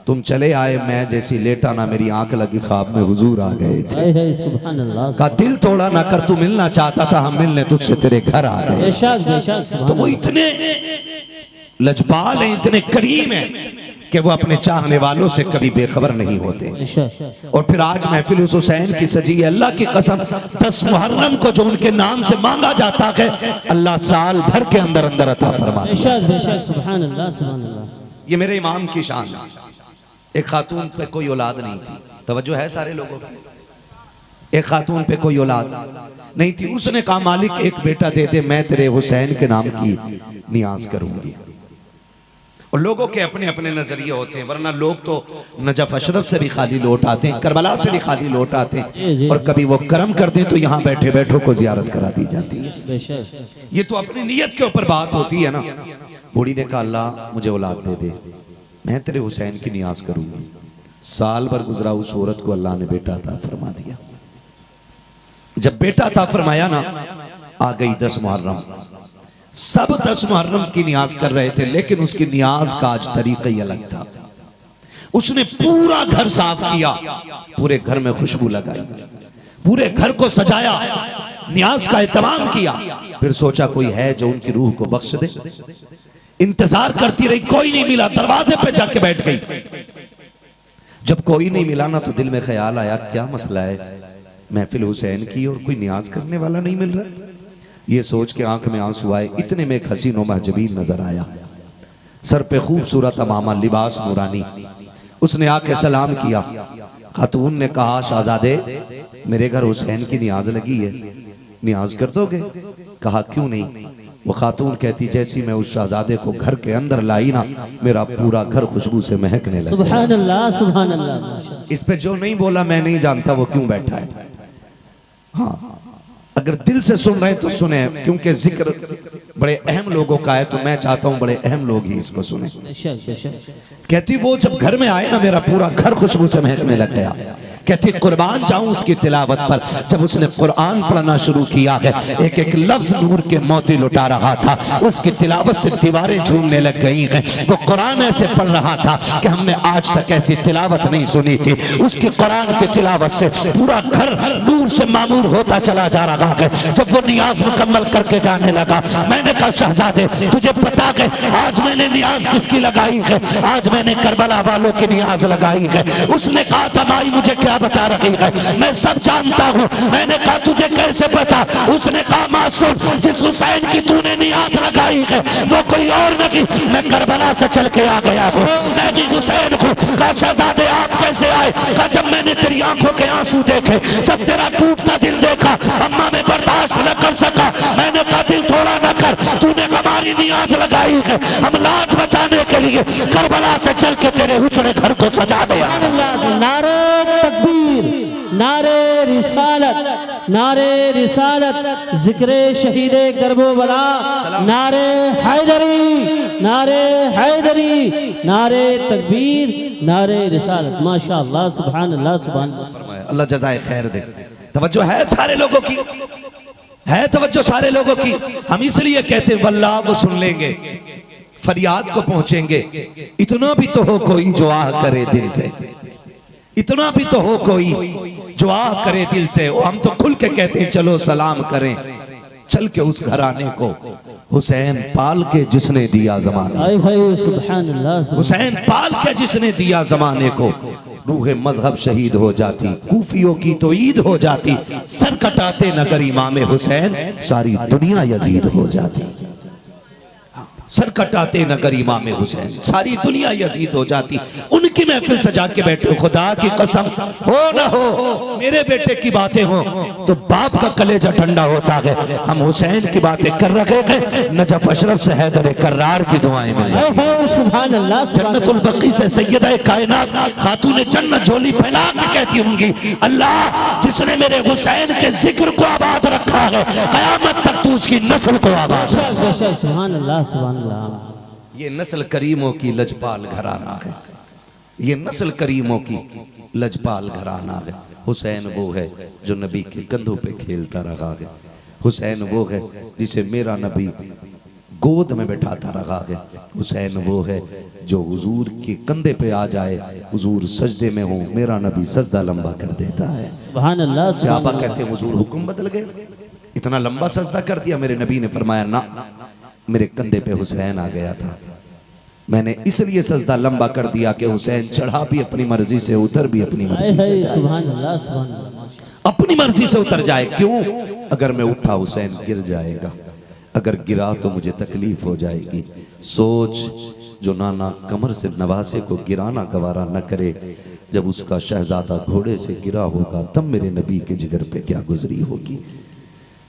तुम चले आए, मैं जैसी लेटा ना मेरी आंख लगी, ख्वाब में हुजूर आ गए थे। सुभान अल्लाह। कहा दिल तोड़ा ना कर, तू मिलना चाहता था, हम मिलने तुझसे तेरे घर आ गए। बेशक बेशक। तो वो इतने लजपाल हैं, इतने करीम हैं कि वो अपने चाहने वालों से कभी बेखबर नहीं होते। और फिर आज महफिल उस हुसैन की सजी है। अल्लाह की कसम 10 मुहर्रम को जो उनके नाम से मांगा जाता है अल्लाह साल भर के अंदर अंदर अता फरमाता है। सुभान अल्लाह सुभान अल्लाह। ये मेरे इमाम की शान है। एक खातून पे कोई औलाद नहीं थी, तवज्जो है सारे लोगों की। एक खातून पे कोई औलाद नहीं थी, उसने कहा मालिक एक बेटा दे दे, मैं तेरे हुसैन के नाम की नियाज करूंगी। और लोगों के अपने अपने नजरिए होते हैं, वरना लोग तो नजफ अशरफ से भी खाली लौट आते हैं, करबला से भी खाली लौट आते हैं, और कभी वो करम कर दें तो यहाँ बैठे बैठों को जियारत करा दी जाती है। बेशक ये तो अपनी नीयत के ऊपर बात होती है ना। बूढ़ी ने कहा अल्लाह मुझे औलाद दे दे, मैं तेरे हुसैन की नियाज करूंगी। साल भर गुजरा, उस औरत को अल्लाह ने बेटा अता फरमा दिया। जब बेटा अता फरमाया ना, आ गई 10 मुहर्रम। सब 10 मुहर्रम की नियाज कर रहे थे, लेकिन उसकी नियाज का आज तरीका ही अलग था। उसने पूरा घर साफ किया, पूरे घर में खुशबू लगाई, पूरे घर को सजाया, नियाज का एहतमाम किया। फिर सोचा कोई है जो उनकी रूह को बख्श दे। इंतजार करती रही, कोई नहीं मिला, दरवाजे पे जाके बैठ गई। जब कोई नहीं मिला ना, तो दिल में ख्याल आया क्या मसला है, महफिल हुसैन की और कोई नियाज करने वाला नहीं मिल रहा। ये सोच के आंख में आंसू आए। इतने में एक हसीन व महजबीन नजर आया, सर पे खूबसूरत अमामा, लिबास नूरानी। उसने आके सलाम किया। खातून ने कहा शहजादे मेरे घर हुसैन की नियाज लगी है, नियाज कर दोगे? कहा क्यों नहीं। वो खातून कहती जैसी मैं उस शहजादे को घर के अंदर लाई ना, मेरा पूरा घर खुशबू से महकने लगा। सुभान अल्लाह सुभान अल्लाह। इस पे जो नहीं बोला मैं नहीं जानता वो क्यों बैठा है। हाँ, अगर दिल से सुन रहे हैं तो सुने, क्योंकि जिक्र बड़े अहम लोगों का है, तो मैं चाहता हूं बड़े अहम लोग ही इसको सुने। कहती वो जब घर में आए ना, मेरा पूरा घर खुशबू से महकने लग गया। कहती कुर्बान जाऊं उसकी तिलावत पर। जब उसने कुरान पढ़ना शुरू किया है, एक एक लफ्ज नूर के मोती लुटा रहा था। उसकी तिलावत से दीवारें झूमने लग गई हैं। वो कुरान ऐसे पढ़ रहा था कि हमने आज तक ऐसी तिलावत नहीं सुनी थी। उसकी कुरान की तिलावत से पूरा घर नूर से मामूर होता चला जा रहा है। जब वो नियाज मुकम्मल करके जाने लगा, मैंने कहा शहजादे तुझे पता है आज मैंने नियाज किसकी लगाई है? आज मैंने करबला वालों की नियाज लगाई है। उसने कहा था माई मुझे क्या बता रही है, मैं सब जानता हूँ। मैंने कहा तुझे कैसे पता? उसने कहा मासूम जिस हुसैन की तूने नियाज लगाई है वो कोई और नहीं, मैं करबला से चल के आ गया हूँ, मैं भी हुसैन हूँ। कहा शहजादे आप कैसे आए? कहा जब मैंने तेरी आंखों के आंसू देखे, जब तेरा टूटता दिल देखा, अम्मा मैं बर्दाश्त न कर सका। मैंने कहा दिल थोड़ा न कर, तूने हमारी नियाज लगाई है, हम लाज बचाने के लिए करबला से चल के तेरे हुस्न घर को सजा दिया। नारे तकबीर, नारे रिसालत, नारे रिसालत, जिक्रे शहीदे करबला, नारे हैदरी, नारे हैदरी, नारे तकबीर, नारे रिसालत। माशाअल्लाह सुभान अल्लाह सुभान अल्लाह। अल्लाह जज़ाए खैर दे। तवज्जो है सारे लोगों की, है तवज्जो सारे लोगों की। हम इसलिए कहते हैं वल्लाह वो सुन लेंगे, फरियाद को पहुंचेंगे। इतना भी तो हो कोई जो आह करे दिल से, इतना भी तो हो कोई जो आह करे दिल से। हम तो खुल के कहते हैं चलो सलाम करें, चल के उस घराने को हुसैन पाल के जिसने दिया जमाने, सुभान अल्लाह, हुसैन पाल के जिसने दिया जमाने को। रूह मजहब शहीद हो जाती, कूफियों की तो ईद हो जाती, सर कटाते नगर इमाम हुसैन, सारी दुनिया यजीद हो जाती। सर कटाते नगर इमाम हुसैन, सारी दुनिया यजीद हो जाती। उनकी महफिल सजा के बैठे, खुदा की कसम हो ना हो मेरे बेटे की बातें हो तो बाप का कलेजा ठंडा होता है। हम हुसैन की बातें कर रहे हैं, नजफ अशरफ से हैदर कर्रार की दुआएं मिली। सुभान अल्लाह, जन्नतुल बकी से सैयदा कायनात खातून जन्नत झोली फैला के कहती होंगी अल्लाह जिसने मेरे हुसैन के जिक्र को आबाद रखा है, कयामत तक तू उसकी नस्ल को आबाद। सुभान अल्लाह सुभान अल्लाह। ये नस्ल करीमों की लजपाल घराना है, ये नस्ल करीमों की लजपाल घराना है। हुसैन वो है जो नबी के कंधों पे खेलता रहा है। हुसैन वो है जिसे मेरा नबी गोद में बैठाता रहा है। हुसैन वो है जो हुजूर के कंधे पे आ जाए, हुजूर सजदे में हो, मेरा नबी सजदा लंबा कर देता है। सुभान अल्लाह। सहाबा कहते हैं हुजूर हुक्म बदल गए, इतना लंबा सजदा कर दिया। मेरे नबी ने फरमाया ना, मेरे कंधे पे हुसैन आ गया था, मैंने इसलिए सजदा लंबा कर दिया कि हुसैन चढ़ा भी अपनी मर्जी से, उतर भी अपनी मर्जी से। सुभान अल्लाह सुभान अल्लाह। अपनी मर्जी से उतर जाए। क्यों? अगर मैं उठा हुसैन गिर जाएगा, अगर गिरा तो मुझे तकलीफ हो जाएगी। सोच जो नाना कमर से नवासे को गिराना गवारा न करे, जब उसका शहजादा घोड़े से गिरा होगा तब मेरे नबी के जिगर पे क्या गुजरी होगी।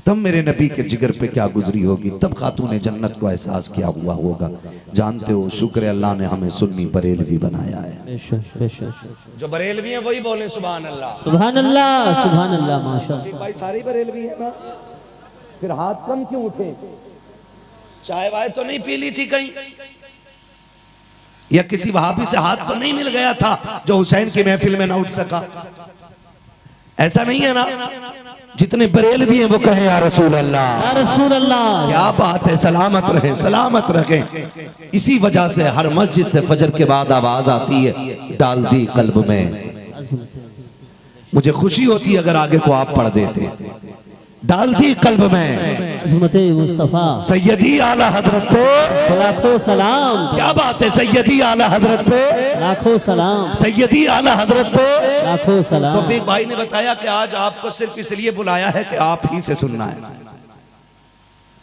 तब मेरे नबी के जिगर पे क्या गुजरी होगी, तब खातून जन्नत को एहसास क्या हुआ होगा। जानते हो, शुक्र अल्लाह ने हमें सुन्नी बरेलवी बनाया है। बेशक बेशक। जो बरेलवी हैं वही बोले सुभान अल्लाह, सुभान अल्लाह, सुभान अल्लाह, माशाअल्लाह। भाई सारी बरेलवी है ना, फिर हाथ कम क्यों उठे? चाय वाय तो नहीं पी ली थी कहीं, या किसी वहाबी से हाथ तो नहीं मिल गया था जो हुसैन की महफिल में ना उठ सका? ऐसा नहीं है ना? जितने बरेलवी हैं वो कहें या रसूल अल्लाह, या रसूल अल्लाह। क्या बात है, सलामत रहे, सलामत रखें। इसी वजह से हर मस्जिद से फजर के बाद आवाज आती है, डाल दी कल्ब में। मुझे खुशी होती अगर आगे को आप पढ़ देते, डाल दी कल्ब में अज़मते मुस्तफा सैयदी आला हजरत पे लाखों सलाम। क्या बात है, सैयदी आला हजरत पे लाखों सलाम, सैयदी आला हजरत पे लाखों सलाम। तौफीक भाई ने बताया कि आज आपको सिर्फ इसलिए बुलाया है कि आप ही से सुनना है,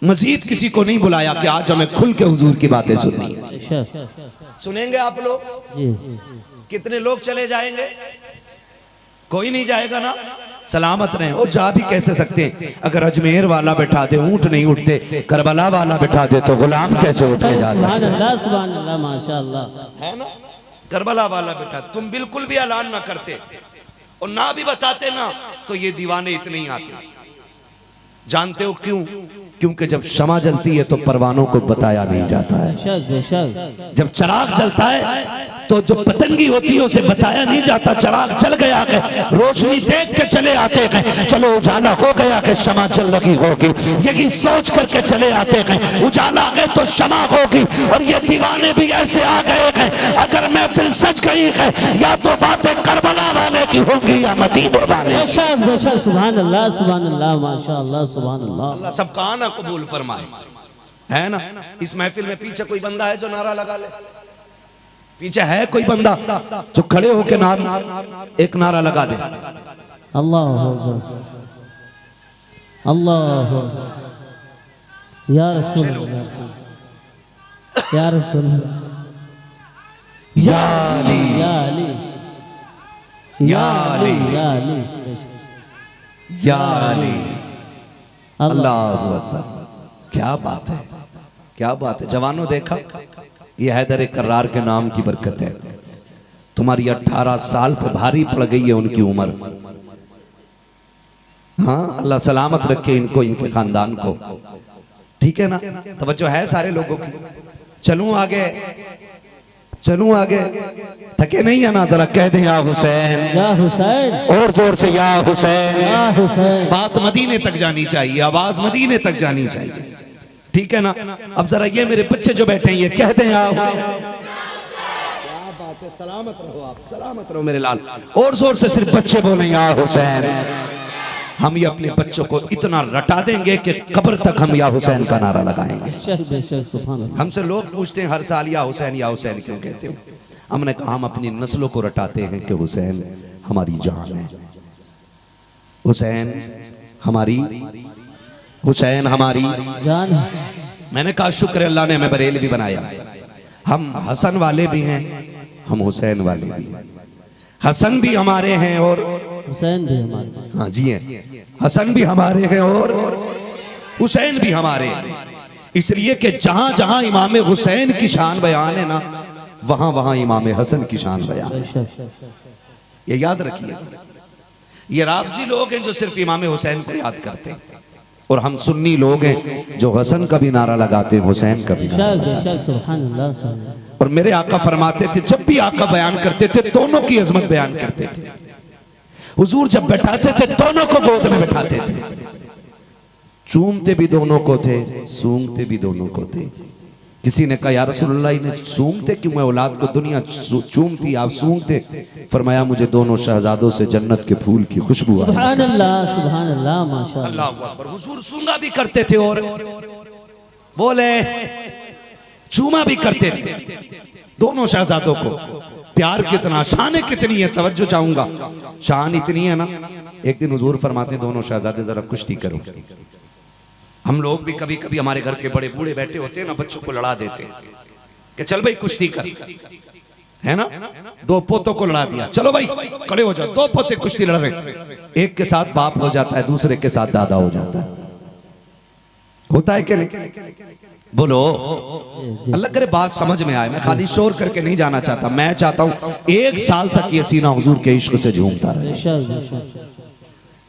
मजीद किसी को नहीं बुलाया कि आज हमें खुल के हुजूर की बातें सुननी है। बेशक। सुनेंगे आप लोग? जी। कितने लोग चले जाएंगे? कोई नहीं जाएगा ना? सलामत रहे। और जा भी कैसे सकते हैं? अगर अजमेर वाला बैठा दे ऊंट नहीं उठते, करबला वाला बैठा दे तो गुलाम कैसे उठे जा सकते? सुभान अल्लाह, सुभान अल्लाह, माशाअल्लाह। है ना? करबला वाला बैठा, तुम बिल्कुल भी ऐलान ना करते और ना भी बताते ना, तो ये दीवाने इतने ही आते। जानते हो क्यों? क्योंकि जब शमा जलती है तो परवानों को बताया नहीं जाता है। बेशक बेशक। जब चिराग जलता है तो जो पतंगी होती है उसे बताया नहीं जाता। चिराग जल गया के रोशनी देख के चले आते हैं, चलो उजाला हो गया कि शमा जल लगी होगी, यही सोच करके चले आते हैं। उजाला आ गए तो शमा होगी। और ये दीवाने भी ऐसे आ गए हैं, अगर महफिल सच गई है या तो बातें करबला वाले की होंगी या मदीने वाले। बेशक बेशक। सुभान अल्लाह, सुभान अल्लाह, माशाअल्लाह, सुभान अल्लाह। अल्लाह सबका आना कबूल फरमाए, है ना? इस महफिल में पीछे कोई बंदा है जो नारा लगा ले? पीछे है कोई बंदा जो खड़े होके एक नारा लगा दे? अल्लाह अल्लाह, या रसूल अल्लाह, या रसूल, या अली, या अली, या अली, या अली, या अली। अल्लाहु अकबर। क्या बात है, क्या बात है। जवानों देखा, ये हैदर कर्रार के नाम की बरकत है। तुम्हारी 18 साल पे भारी पड़ गई है उनकी उम्र। हाँ, अल्लाह सलामत रखे इनको, इनके खानदान को। ठीक है ना? तवज्जो है सारे लोगों की। चलूं आगे, चलूं आगे। थके नहीं है ना? जरा कह दें या हुसैन, या हुसैन, और जोर से या हुसैन। या हुसैन। बात मदीने तक जानी चाहिए, आवाज मदीने तक जानी चाहिए। ठीक है ना? अब जरा ये मेरे बच्चे जो बैठे हैं ये कह दें आप। क्या बात है, सलामत रहो आप, सलामत रहो मेरे लाल। और जोर से सिर्फ बच्चे बोले या हुसैन। हम ये अपने बच्चों को इतना रटा देंगे कि कब्र तक हम या हुसैन का नारा लगाएंगे। बेशक बेशक। सुभान अल्लाह। हमसे लोग पूछते हैं हर साल या हुसैन क्यों कहते हो? हमने कहा हम अपनी नस्लों को रटाते हैं कि हुसैन हमारी जान है, हुसैन हमारी, हुसैन हमारी जान। मैंने कहा शुक्र अल्लाह ने हमें बरेलवी बनाया। हम हसन वाले भी हैं, हम हुसैन वाले भी हैं। हसन भी हमारे हैं और हुसैन भी हमारे। हाँ जी हैं, हसन भी हमारे हैं और हुसैन भी हमारे हैं। इसलिए कि जहां जहां इमाम हुसैन की शान बयान है ना, वहां वहां इमाम हसन की शान बयान है। बेशक। ये याद रखिए। ये राफजी लोग हैं जो सिर्फ इमाम हुसैन को याद करते हैं, और हम सुन्नी लोग हैं जो हसन का भी नारा लगाते हैं, हुसैन का भी नारा बेशक लगाते हैं। बेशक। सुभान अल्लाह, सुभान अल्लाह। और मेरे आका फरमाते थे, जब भी आका बयान करते थे दोनों की अजमत बयान करते थे। हुजूर जब बैठाते थे दोनों को गोद में बैठाते थे, चूमते भी दोनों को थे, सूंघते भी दोनों को थे। किसी ने कहा या रसूलल्लाह इन्हें सूंघते क्यों? मैं औलाद को दुनिया चूमती, आप सूंघते? फरमाया मुझे दोनों शहजादों से जन्नत के फूल की खुशबू आई। सुभान अल्लाह, सुभान अल्लाह, माशाअल्लाह। अल्लाह अकबर। हुजूर सूंघा भी करते थे और बोले चूमा भी करते थे दोनों शहजादों को। प्यार कितना, शान कितनी है, तवज्जो चाहूंगा। शान इतनी है ना, एक दिन हुजूर फरमाते दोनों शहजादे जरा कुश्ती करो। हम लोग भी कभी कभी हमारे घर के बड़े बूढ़े बैठे होते हैं ना, बच्चों को लड़ा देते हैं कि चल भाई कुश्ती कर, है ना? दो पोतों को लड़ा दिया, चलो भाई खड़े हो जाओ, दो पोते कुश्ती लड़ रहे, एक के साथ बाप हो जाता है, दूसरे के साथ दादा हो जाता है। होता है कि नहीं? बोलो। अल्लाह करे बात समझ में आए। मैं खाली शोर करके नहीं जाना चाहता, मैं चाहता हूं 1 साल तक ये सीना हुजूर के इश्क से झूमता रहे,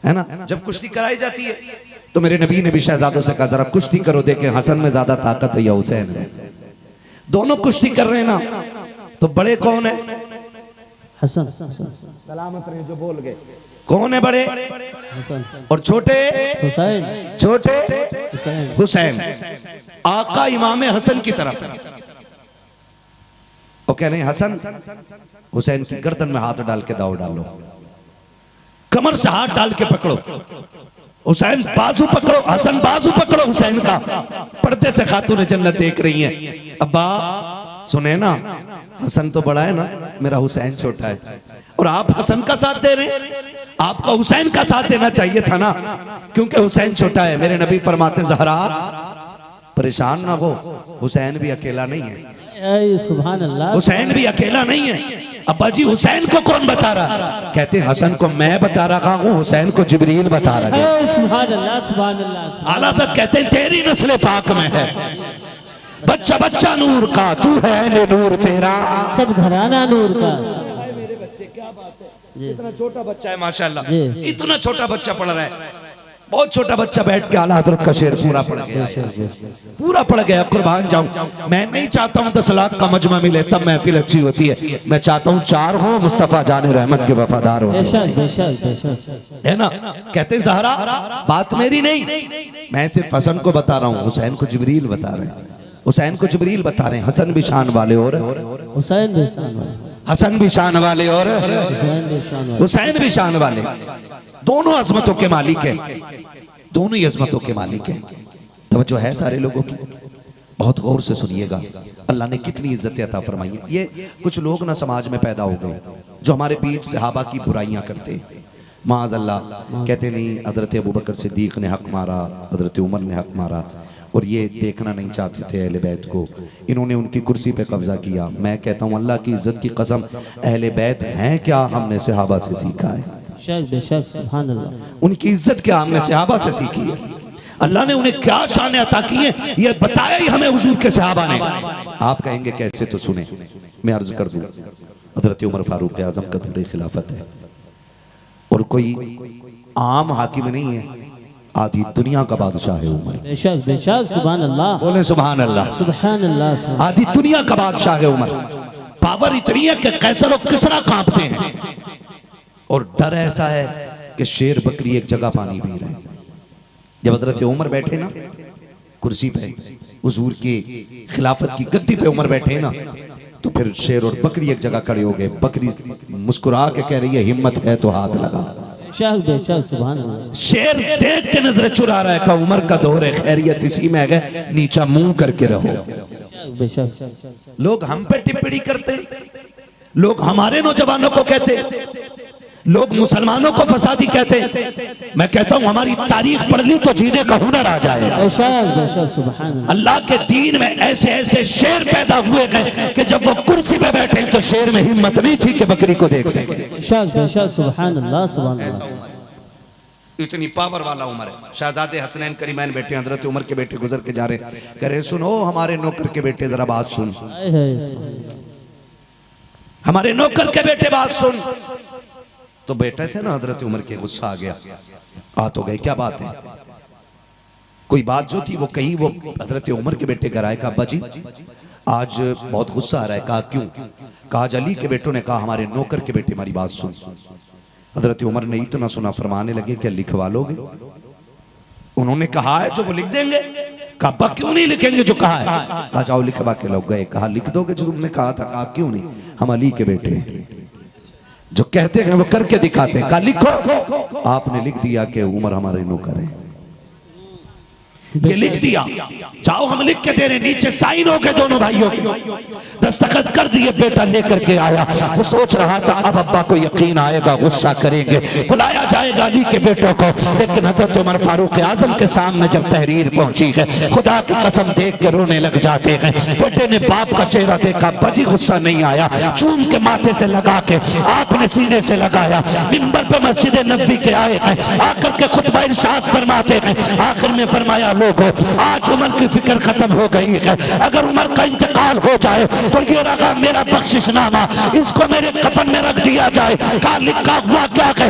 है ना। जब कुश्ती कराई जाती है तो मेरे नबी ने भी शहजादों से कहा जरा कुश्ती करो, देखें हसन में ज्यादा ताकत है या हुसैन में। दोनों कुश्ती कर रहे हैं ना, तो बड़े कौन है? हसन। सलामत रहे जो बोल गए। कौन है बड़े? हसन। और छोटे? हुसैन। छोटे? हुसैन। हुसैन। आका इमाम हसन की तरफ है। वो कह रहे हैं हसन हुसैन की गर्दन में हाथ डाल के दाव डालो, कमर से हाथ डाल के पकड़ो, हुसैन बाजू पकड़ो, हसन बाजू पकड़ो हुसैन का। पर्दे से खातून जन्नत देख रही हैं। अब्बा सुने ना, हसन तो बड़ा है ना, मेरा हुसैन छोटा है, और आप हसन का साथ दे रहे हैं। आपको हुसैन का साथ देना चाहिए था ना, क्योंकि हुसैन छोटा है। मेरे नबी फरमाते जहरा परेशान ना हो, हुसैन भी अकेला नहीं है। सुभान अल्लाह। हुसैन भी अकेला नहीं है। अब्बा जी हुसैन को कौन बता रहा? कहते हसन को मैं बता रहा हूँ, हुसैन को जिब्रील बता रहा है। सुभान अल्लाह, सुभान अल्लाह। आला हज़रत कहते हैं तेरी नस्ल पाक में है, बच्चा बच्चा नूर का, तू है नूर तेरा, सब घराना नूर का। मेरे बच्चे क्या बात है, इतना छोटा बच्चा है माशाल्लाह, इतना छोटा बच्चा पढ़ रहा है। बहुत छोटा बच्चा बैठ के आला हज़रत का शेर पूरा पढ़ गया, पूरा पढ़ गया। कुर्बान जाऊं, मैं नहीं चाहता हूं 10 लाख का मजमा मिले तब महफिल अच्छी होती है। मैं चाहता हूं 4 हो, मुस्तफा जाने रहमत के वफादार हो, है ना। कहते हैं ज़हरा बात मेरी नहीं, मैं सिर्फ हसन को बता रहा हूं, हुसैन को जिब्रील बता रहे हैं, हुसैन को जिब्रील बता रहे हैं। हसन भी शान वाले और हुसैन भी शान वाले, हसन भी शान वाले और हुसैन भी शान वाले, दोनों अजमतों के मालिक हैं, दोनों ही अजमतों के मालिक हैं। तवज्जो है सारे लोगों की, बहुत गौर से सुनिएगा। अल्लाह ने कितनी इज्जत अता फरमाई है। ये कुछ लोग ना समाज में पैदा हो गए जो हमारे बीच सहाबा की बुराइयां करते हैं। माज़ अल्लाह कहते नहीं हजरत अबू बकर सिद्दीक ने हक मारा, हजरत उमर ने हक मारा, और ये देखना नहीं चाहते थे अहले बैत को, इन्होंने उनकी कुर्सी पे कब्जा किया। मैं कहता हूँ अल्लाह की इज्जत की कसम, अहले बैत हैं क्या, हमने सहाबा से सीखा है। सुभान अल्लाह। उनकी इज्जत क्या हमने सहाबा से सीखी है। अल्लाह ने उन्हें क्या शान अता की है ये बताया ही हमें हुजूर के सहाबा ने। आप कहेंगे कैसे, तो सुने, मैं अर्ज कर दूं। हजरत उमर फारूक आजम का दौरे खिलाफत है और कोई आम हाकिम नहीं है, आधी दुनिया का बादशाह है उमर। बेशक बेशक, सुभान अल्लाह, बोले सुभान अल्लाह, सुभान अल्लाह। आधी दुनिया का बादशाह है उमर। पावर इतनी है कि कैसर और किसरा कांपते हैं, और डर ऐसा है कि शेर बकरी एक जगह पानी पी रहे हैं। जब हजरत उमर बैठे ना कुर्सी पे, हुजूर की खिलाफत की गद्दी पे उमर बैठे ना, तो फिर शेर और बकरी एक जगह खड़े हो गए। बकरी मुस्कुरा के कह रही है हिम्मत है तो हाथ लगा। बेशक बेशक, सुभान अल्लाह। शेर देख के नजर चुरा रहा है, का उमर का दौर है, खैरियत इसी में है, नीचा मुंह करके रहो। बेशक। लोग हम पे टिप्पणी करते, लोग हमारे नौजवानों को कहते, लोग मुसलमानों को फसादी कहते। मैं कहता हूं हमारी तारीख पढ़ ली तो जीने का हुनर आ जाए। बेशक बेशक, सुभान अल्लाह। अल्लाह के दीन में ऐसे ऐसे शेर पैदा हुए गए कि जब वो कुर्सी पे बैठे तो शेर में हिम्मत नहीं थी कि बकरी को देख सके। बेशक बेशक, सुभान अल्लाह, सुभान अल्लाह। इतनी पावर वाला उमर है। शहजादे हसनैन करीमैन बेटे हजरत उमर के बेटे गुजर के जा रहे, कह रहे सुनो हमारे नौकर के बेटे जरा बात सुन, हमारे नौकर के बेटे बात सुन। तो बेटे थे ना हजरत उमर के, गुस्सा आ गया, आ तो गए, क्या बात है। कोई बात जो थी वो कही, वो हजरत उमर के बेटे घर आए, कहा अब्बा जी आज बहुत गुस्सा आ रहा है। कहा क्यों? कहा आज अली के बेटों ने कहा हमारे नौकर के बेटे हमारी बात सुन। हजरत उमर ने इतना सुना, फरमाने लगे क्या लिखवा लोगे? उन्होंने कहा है जो वो लिख देंगे। कहा अब्बा क्यों नहीं लिखेंगे जो कहा है? कहा जाओ लिखवा के लोग गए। कहा लिख दोगे जो तुमने कहा था? कहा क्यों नहीं, हम अली के बेटे हैं, जो कहते हैं वो करके दिखाते हैं। कहा लिखो। आपने लिख दिया कि उमर हमारे नौकर है, ये लिख दिया, जाओ हम लिख के दे रहे, नीचे साइन हो गए दोनों भाइयों के, दस्तखत कर दिए। बेटा लेकर के आया, वो सोच रहा था अब अब्बा को यकीन आएगा, गुस्सा करेंगे, बुलाया जाएगा अली के बेटों को। लेकिन हजरत उमर फारूक आजम के सामने जब तहरीर पहुंची है, खुदा की कसम देख के रोने लग जाते हैं। बेटे ने बाप का चेहरा देखा, बजी गुस्सा नहीं आया, चूम के माथे से लगा के आपने सीने से लगाया, मिंबर पे मस्जिद नबवी के आए हैं, आकर के खुतबा इरशाद फरमाते हैं। आखिर में फरमाया लोगों, आज उमर की फिक्र खत्म हो गई है। अगर उमर का इंतकाल हो जाए तो ये रहा मेरा बख्शिशनामा, इसको मेरे कफन में रख दिया जाए। कहा लिखा हुआ क्या है?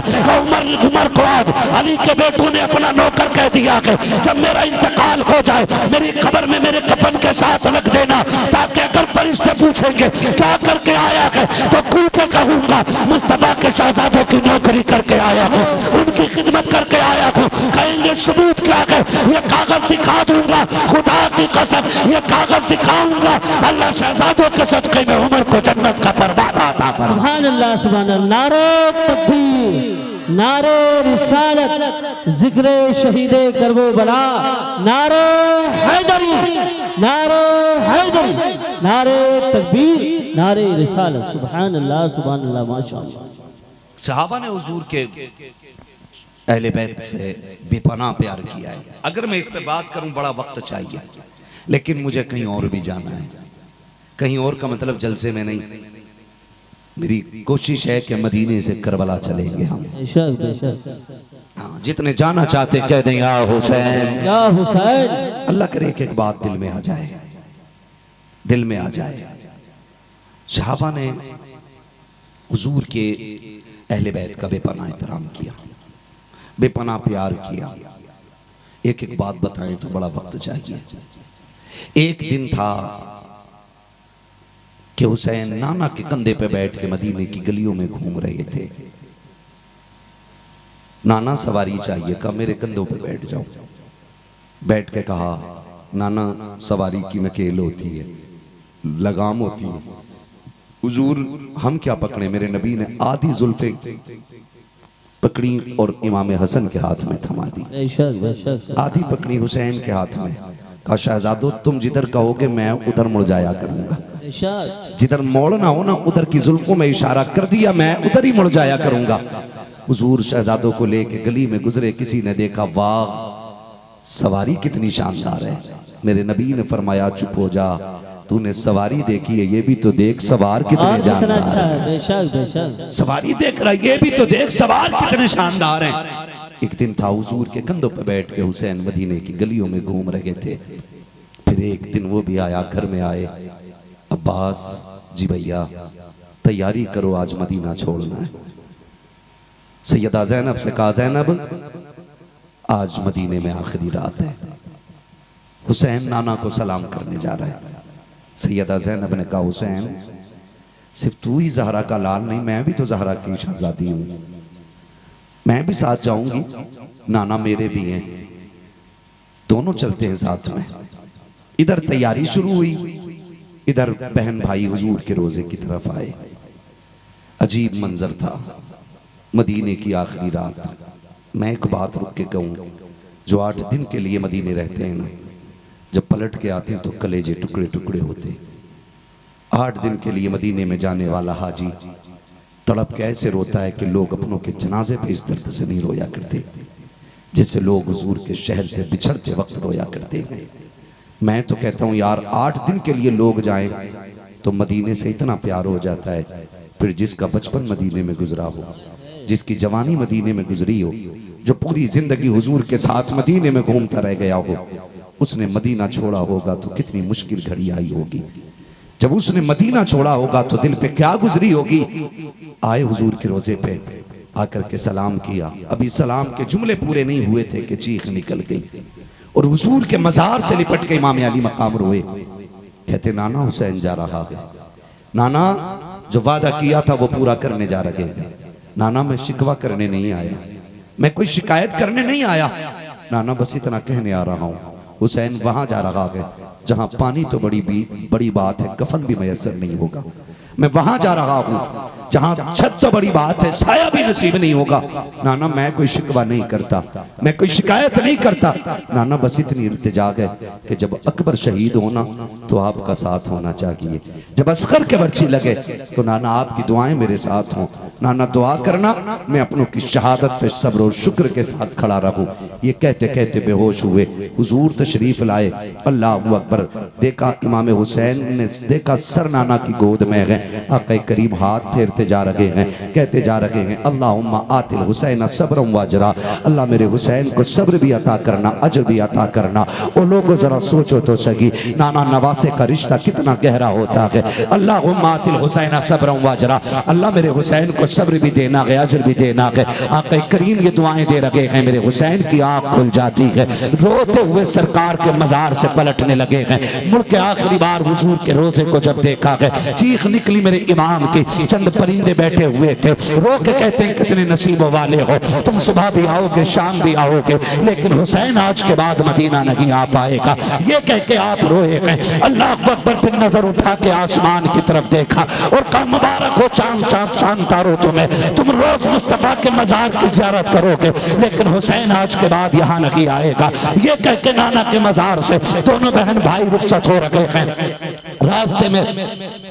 उमर को आज अली के बेटों ने अपना नौकर कह दिया है, जब मेरा इंतकाल हो जाए मेरी कब्र में मेरे कफन के साथ रख देना, ताकि अगर फरिश्ते पूछेंगे क्या करके आया है तो खुल के कहूंगा मुस्तफा के शहजादों की नौकरी करके आया हूँ, उनकी खिदमत करके आया हूँ। कहेंगे सबूत क्या है? ये कागज दिखा दूंगा, खुदा की कसम ये कागज दिखाऊंगा। अल्लाह शहजादों के सदके में उमर को जन्नत का परवाना अता फरमा। सुभान अल्लाह सुभान अल्लाह। नारे तकबीर, नारे रिसालत, जिक्र शहीदे करबला, नारे हैदरी, नारे हैदरी, नारे तकबीर, नारे रिसालत। सुभान अल्लाह सुभान अल्लाह माशाअल्लाह। सहाबा ने हुजूर के अहले बैत से बेपनाह प्यार किया है। अगर मैं इस पे बात करूं बड़ा वक्त चाहिए, लेकिन मुझे कहीं और भी जाना है। कहीं और का मतलब जलसे में नहीं, मेरी कोशिश है कि मदीने से करबला चलेंगे हम। बेशक बेशक। हाँ, जितने जाना चाहते कह दें या हुसैन या हुसैन। अल्लाह करे कि एक बात दिल में आ जाए, दिल में आ जाए। सहाबा ने हुजूर के अहले बैत का बेपनाह एहतराम किया, बेपनाह प्यार किया। एक एक बात बताएं तो बड़ा वक्त चाहिए। एक दिन था कि हुसैन नाना के कंधे पे बैठ के मदीने की गलियों में घूम रहे थे। नाना सवारी चाहिए, कहा मेरे कंधों पे बैठ जाओ। बैठ के कहा नाना सवारी की नकेल होती है, लगाम होती है, हुजूर हम क्या पकड़े? मेरे नबी ने आधी जुल्फे पकड़ी और इमाम हसन के हाथ में थमा दी। बेशक बेशक। आधी पकड़ी हुसैन के हाथ में। कहा शहजादो तुम जिधर कहोगे मैं उधर मुड़ जाया करूंगा, जिधर मोड़ना हो ना उधर की जुल्फों में इशारा कर दिया, मैं उधर ही मुड़ जाया करूंगा। हुजूर शहजादों को लेके गली में गुजरे, किसी ने देखा वाह सवारी कितनी शानदार है। मेरे नबी ने फरमाया चुप हो जा, तूने सवारी देखी है ये भी तो देख सवार कितने जानदार अच्छा है। है। बेशक बेशक। सवारी देख रहा ये भी तो देख सवार कितने शानदार हैं। एक दिन था हुजूर के कंधों पर बैठ के हुसैन मदीने की गलियों में घूम रहे थे। फिर एक दिन वो भी आया, घर में आए, अब्बास जी भैया तैयारी करो आज मदीना छोड़ना है। सैयदा ज़ैनब से कहा ज़ैनब आज मदीने में आखिरी रात है। हुसैन नाना को सलाम करने जा रहा है। सैयदा ज़ैनब ने कहा हुसैन सिर्फ तू ही ज़हरा का लाल नहीं, मैं भी तो ज़हरा की शहजादी हूँ, मैं भी साथ जाऊंगी, नाना मेरे भी हैं, दोनों चलते हैं साथ में। इधर तैयारी शुरू हुई, इधर बहन भाई हुजूर के रोजे की तरफ आए। अजीब मंजर था, मदीने की आखिरी रात। मैं एक बात रुक के कहूँ, जो 8 दिन के लिए मदीने रहते हैं ना, जब पलट के आते हैं तो कलेजे टुकड़े टुकड़े होते। 8 दिन के लिए मदीने में जाने वाला हाजी तड़प कैसे रोता है कि लोग अपनों के जनाजे पे इस दर्द से नहीं रोया करते जैसे लोग हुजूर के शहर से बिछड़ते वक्त रोया करते हैं। मैं तो कहता हूँ यार 8 दिन के लिए लोग जाएं तो मदीने से इतना प्यार हो जाता है। फिर जिसका बचपन मदीने में गुजरा हो, जिसकी जवानी मदीने में गुजरी हो, जो पूरी जिंदगी हुजूर के साथ मदीने में घूमता रह गया हो, उसने मदीना छोड़ा होगा तो कितनी मुश्किल घड़ी आई होगी। जब उसने मदीना छोड़ा होगा तो दिल पे क्या गुजरी होगी। आए हुजूर के रोजे पे आकर के सलाम किया, अभी सलाम के जुमले पूरे नहीं हुए थे कि चीख निकल गई और हुजूर के मजार से लिपट के इमाम अली मकाम रोए। कहते नाना हुसैन जा रहा है, नाना जो वादा किया था वो पूरा करने जा रहे हैं। नाना मैं शिकवा करने नहीं आया, मैं कोई शिकायत करने नहीं आया, नाना बस इतना कहने आ रहा हूँ। हुसैन वहां जा रहा है जहां पानी तो बड़ी बात है, कफन भी मैसर नहीं होगा। मैं वहां जा रहा हूं जहां छत तो बड़ी बात है, साया भी नसीब नहीं होगा। नाना मैं कोई शिकवा नहीं करता, मैं कोई शिकायत नहीं करता, नाना बस इतनी इल्तिजा है कि जब अकबर शहीद होना तो आपका साथ होना चाहिए, जब असगर के बर्ची लगे तो नाना आपकी दुआएं मेरे साथ हों, नाना दुआ करना मैं अपनों की शहादत पे सब्र और शुक्र के साथ खड़ा रहूं। ये कहते कहते बेहोश हुए, हुजूर तशरीफ लाए, अल्लाह अकबर, देखा इमाम हुसैन ने, देखा सर नाना की गोद में है। आका करीम हाथ फेरते जा रहे हैं, कहते जा रहे हैं अल्लाहुम्मा आतिल हुसैन सब्रम वजरा, अल्लाह मेरे हुसैन को सब्र भी अता करना, अजर भी अता करना। ओ लोगो जरा सोचो तो सही, नाना नवासे का रिश्ता कितना गहरा होता है। अल्लाहुम्मा आतिल हुसैन सब्रम वजरा, अल्लाह मेरे हुसैन को सब्र भी देना है, अजर भी देना है। आका करीम ये दुआएं दे रहे हैं, मेरे हुसैन की आंख खुल जाती है, रोते हुए सरकार के मजार से पलटने लगे हैं। मुड़ के आखिरी बार हुजूर के रोजे को जब देखा है, चीख निकली मेरे इमाम की। चंद परिंदे बैठे हुए थे, रो के कहते हैं कितने नसीबों वाले हो तुम, सुबह भी आओगे शाम भी आओगे, लेकिन हुसैन आज के बाद मदीना नहीं आ पाएगा। ये कह के आप रोए गए। अल्लाह अकबर, फिर नजर उठा के आसमान की तरफ देखा और कहा मुबारक हो चांद चांद चांद तारो तुम्हें, तुम रोज मुस्तफा के मजार की जियारत करोगे, लेकिन हुसैन आज के बाद यहाँ नहीं आएगा। ये कह के नाना के मजार से दोनों बहन भाई रुखसत हो रखे हैं। रास्ते में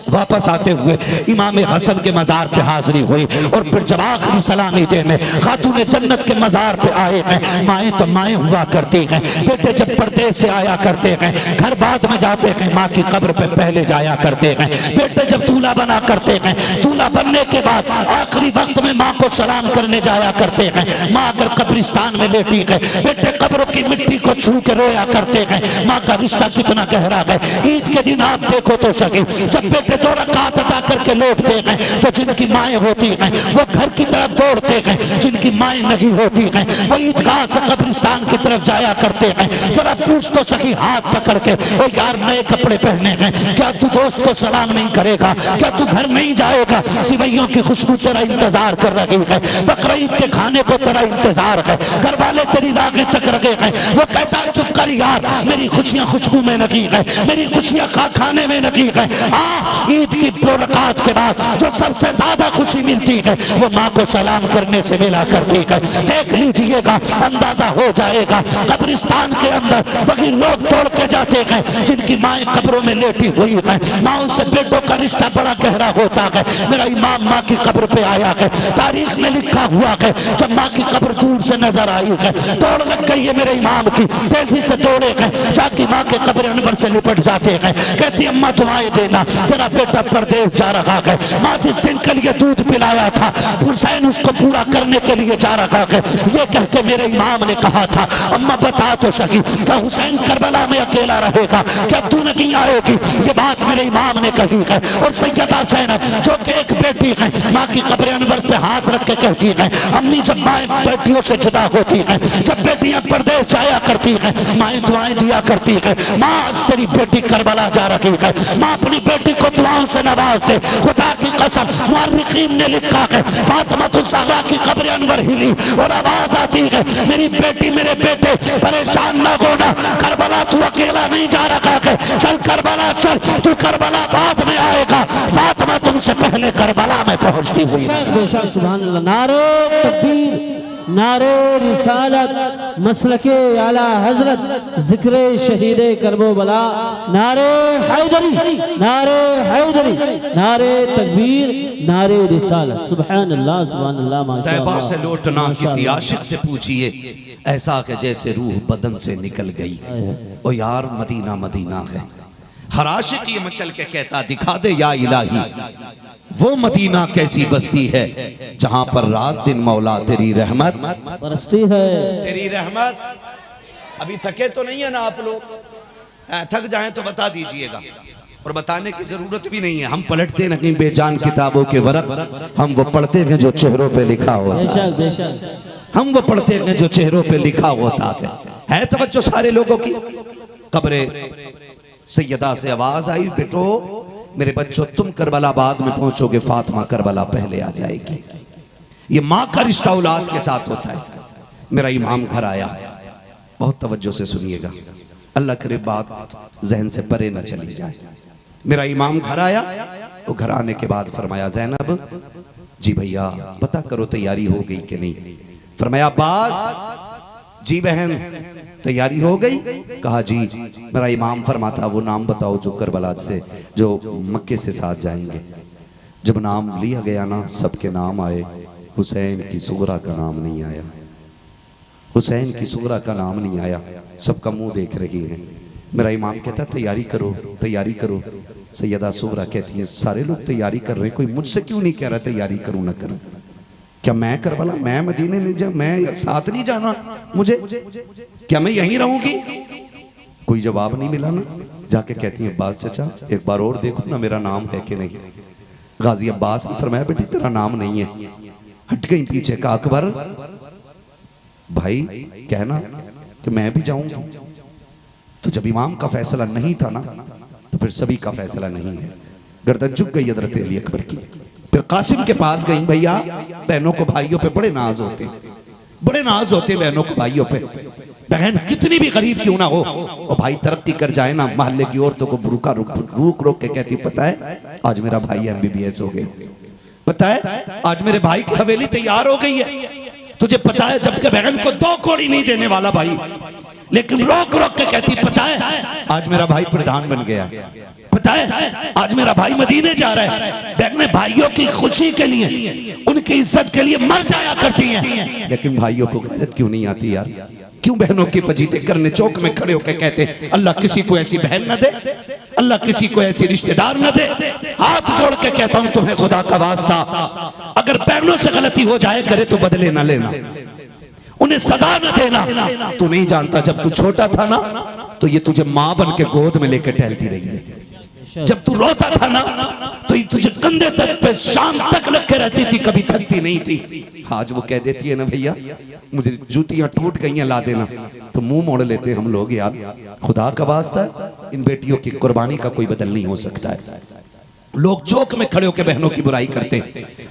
वापस आते हुए इमाम हसन के मजार पे हाजिरी हुई और फिर जब आखिरी सलामी देने खातून जन्नत के मजार पे आए हैं। माएँ तो माएँ हुआ करती हैं, बेटे जब परदेश से आया करते हैं, घर बाद में जाते हैं, माँ की कब्र पे पहले जाया करते हैं। बेटे जब दूल्हा बना करते हैं, दूल्हा बनने के बाद आखिरी वक्त में माँ को सलाम करने जाया करते हैं। माँ अगर कब्रिस्तान में लेटी है, बेटे कब्रों की मिट्टी को छू के रोया करते हैं। माँ का रिश्ता कितना गहरा है। ईद के दिन आप देखो तो सके, जब बेटे दो रकात अदा करके लौटते हैं तो जिनकी माएँ होती हैं वो घर की तरफ दौड़ते हैं, जिनकी माएँ नहीं होती हैं वो ईदगाह से कब्रिस्तान की तरफ जाया करते हैं। जरा पूछ तो सही हाथ पकड़ के, ओ यार नए कपड़े पहने हैं, क्या तू दोस्त को सलाम नहीं करेगा, क्या तू घर नहीं जाएगा, सिवैयों की खुशबू तेरा इंतजार कर रही है, बकरीद के खाने को तेरा इंतजार है, घर वाले तेरी रागें तक रखे हैं। वो कहता चुप कर यार, मेरी खुशियां खुशबू में लगी है, मेरी खुशियां खाने में लगी है। ईद की रकात के बाद जो सबसे ज्यादा खुशी मिलती है वो माँ को सलाम करने से मिला करती है। देख लीजिएगा, अंदाजा हो जाएगा, कब्रिस्तान के अंदर वही लोग दौड़ के जाते हैं जिनकी माएँ कब्रों में लेटी हुई है। माँ से बेटों का रिश्ता बड़ा गहरा होता है। मेरा इमाम माँ की कब्र पे आया है, तारीख में लिखा हुआ है, जब माँ की कब्र दूर से नजर आई है, दौड़ लग गई है मेरे इमाम की, तेजी से दौड़े हैं, जाके माँ के कब्र अनवर से लिपट जाते हैं। कहती अम्मा दुआएं देना, तेरा बेटा परदेश जा रहा है। माँ जिस दिन के लिए दूध पिलाया था हुसैन उसको पूरा करने के लिए जा रहा है। ये कह के मेरे इमाम ने कहा था अम्मा बता तो सकी, क्या हुसैन करबला में अकेला रहेगा, क्या तू नहीं आएगी। ये बात मेरे इमाम ने कही है। और सैयदा ज़ैनब जो कि एक बेटी है, माँ की कब्र अनवर पे हाथ रख के कहती है अम्मी जब माएँ बेटियों से जुदा होती हैं, जब बेटियां परदेश जाया करती हैं, माएँ दुआएं दिया करती है, माँ आज तेरी बेटी करबला जा रही है, माँ अपनी बेटी को दुआओं से नवाज दे। खुदा की कसम मुअर्रिखीन ने लिखा है फातिमा ज़हरा की कब्र अनवर हिली और आवाज आती है मेरी बेटी मेरे बेटे परेशान ना होना, करबला तू अकेला नहीं जा रहा है, चल करबला चल, तू करबला बाद में आएगा, फातिमा तुमसे पहले करबला में पहुंचती हुई। बेशक सुभान अल्लाह। नारे तकबीर, नारे रिसालत, मसलके आला हजरत, जिक्र शहीदे करबला, नारे हैदरी, नारे हैदरी, नारे तकबीर, नारे रिसालत। सुभान अल्लाह, सुभान अल्लाह, माशाअल्लाह। तैबा से लौटना किसी आशिक से पूछिए, ऐसा कि जैसे रूह बदन से निकल गई। ओ यार मदीना मदीना है, हर आशिक ये मचल के कहता दिखा दे या इलाही वो मदीना कैसी बस्ती है जहां पर रात दिन मौला तेरी रहमत बरसती है। तेरी रहमत। अभी थके तो नहीं है ना आप लोग? थक जाएं तो बता दीजिएगा, और बताने की जरूरत भी नहीं है। हम पलटते नहीं बेजान किताबों के वरक, हम वो पढ़ते हैं जो चेहरों पे लिखा होता है। बेशक बेशक, हम वो पढ़ते हैं जो चेहरों पे लिखा होता है तवज्जो सारे लोगों की। कब्रे सैयदा से आवाज आई बेटो मेरे बच्चों तुम करबला बाद में पहुंचोगे, फातिमा करबला पहले आ जाएगी। ये माँ का रिश्ता औलाद के साथ होता है। मेरा इमाम घर आया, बहुत तवज्जो से सुनिएगा, अल्लाह करे बात जहन से परे न चली जाए। मेरा इमाम घर आया, वो घर आने के बाद फरमाया ज़ैनब जी भैया पता करो तैयारी हो गई कि नहीं। फरमाया अब्बास जी बहन तैयारी हो गई? कहा जी। मेरा इमाम फरमाता वो नाम बताओ जो करबला से, जो मक्के से साथ जाएंगे, जब नाम लिया गया ना, सबके नाम आए, हुसैन की सुगरा का नाम नहीं आया। हुसैन की सुगरा का नाम नहीं आया। सबका मुंह देख रही है। मेरा इमाम कहता तैयारी करो, तैयारी करो। सैयदा सुगरा कहती है सारे लोग तैयारी कर रहे, कोई मुझसे क्यों नहीं कह रहा तैयारी करूं ना करूं? क्या मैं करबला, मैं मदीने नहीं जा, मैं साथ नहीं जाना मुझे? क्या मैं यहीं रहूंगी? कोई जवाब नहीं मिला ना। जाके कहती है अब्बास चचा एक बार और देखो ना मेरा नाम है कि नहीं। गाजी अब्बास ने फरमाया बेटी तेरा नाम नहीं है। हट गई पीछे का अकबर भाई कहना कि मैं भी जाऊंगी। तो जब इमाम का फैसला नहीं था ना, तो फिर सभी का फैसला नहीं है। गर्दन झुक गई हजरत अली अकबर की। फिर कासिम के पास गई। भैया बहनों को भाइयों पे बड़े नाज होते, बड़े नाज होते बहनों को भाइयों पे। बहन कितनी भी गरीब क्यों ना हो, और भाई तरक्की कर जाए ना, मोहल्ले की औरतों को रुक रोक के कहती पता है आज मेरा भाई MBBS हो गया, पता है आज मेरे भाई की हवेली तैयार हो गई है। तुझे पता है जबकि बहन को 2 कौड़ी नहीं देने वाला भाई, लेकिन रोक रोक के कहती पता है आज मेरा भाई प्रधान बन गया, पता है आज मेरा भाई मदीने जा रहा है। बहनें भाइयों की खुशी के लिए, उनकी इज्जत के लिए मर जाया करती हैं, लेकिन भाइयों को गैरत क्यों नहीं आती यार? क्यों बहनों की फजीते करने चौक में खड़े होकर कहते अल्लाह किसी को ऐसी बहन न दे, अल्लाह किसी को ऐसी रिश्तेदार न दे। हाथ जोड़ के कहता हूं तुम्हें खुदा का वास्ता, अगर बहनों से गलती हो जाए करे तो बदले न लेना, उन्हें सजा न देना। तू नहीं जानता जब तू छोटा था ना, तो ये तुझे माँ बन के गोद में लेकर टहलती रही है। जब तू रोता था ना, तो ये तुझे कंधे तक पे शाम तक रख के रहती थी, कभी थकती नहीं थी। आज वो कह देती है ना भैया मुझे जूतियां टूट गई हैं ला देना, तो मुंह मोड़ लेते हम लोग। यार खुदा का वास्ता इन बेटियों की कुर्बानी का कोई बदल नहीं हो सकता है। लोग चौक में खड़े होकर बहनों की बुराई करते,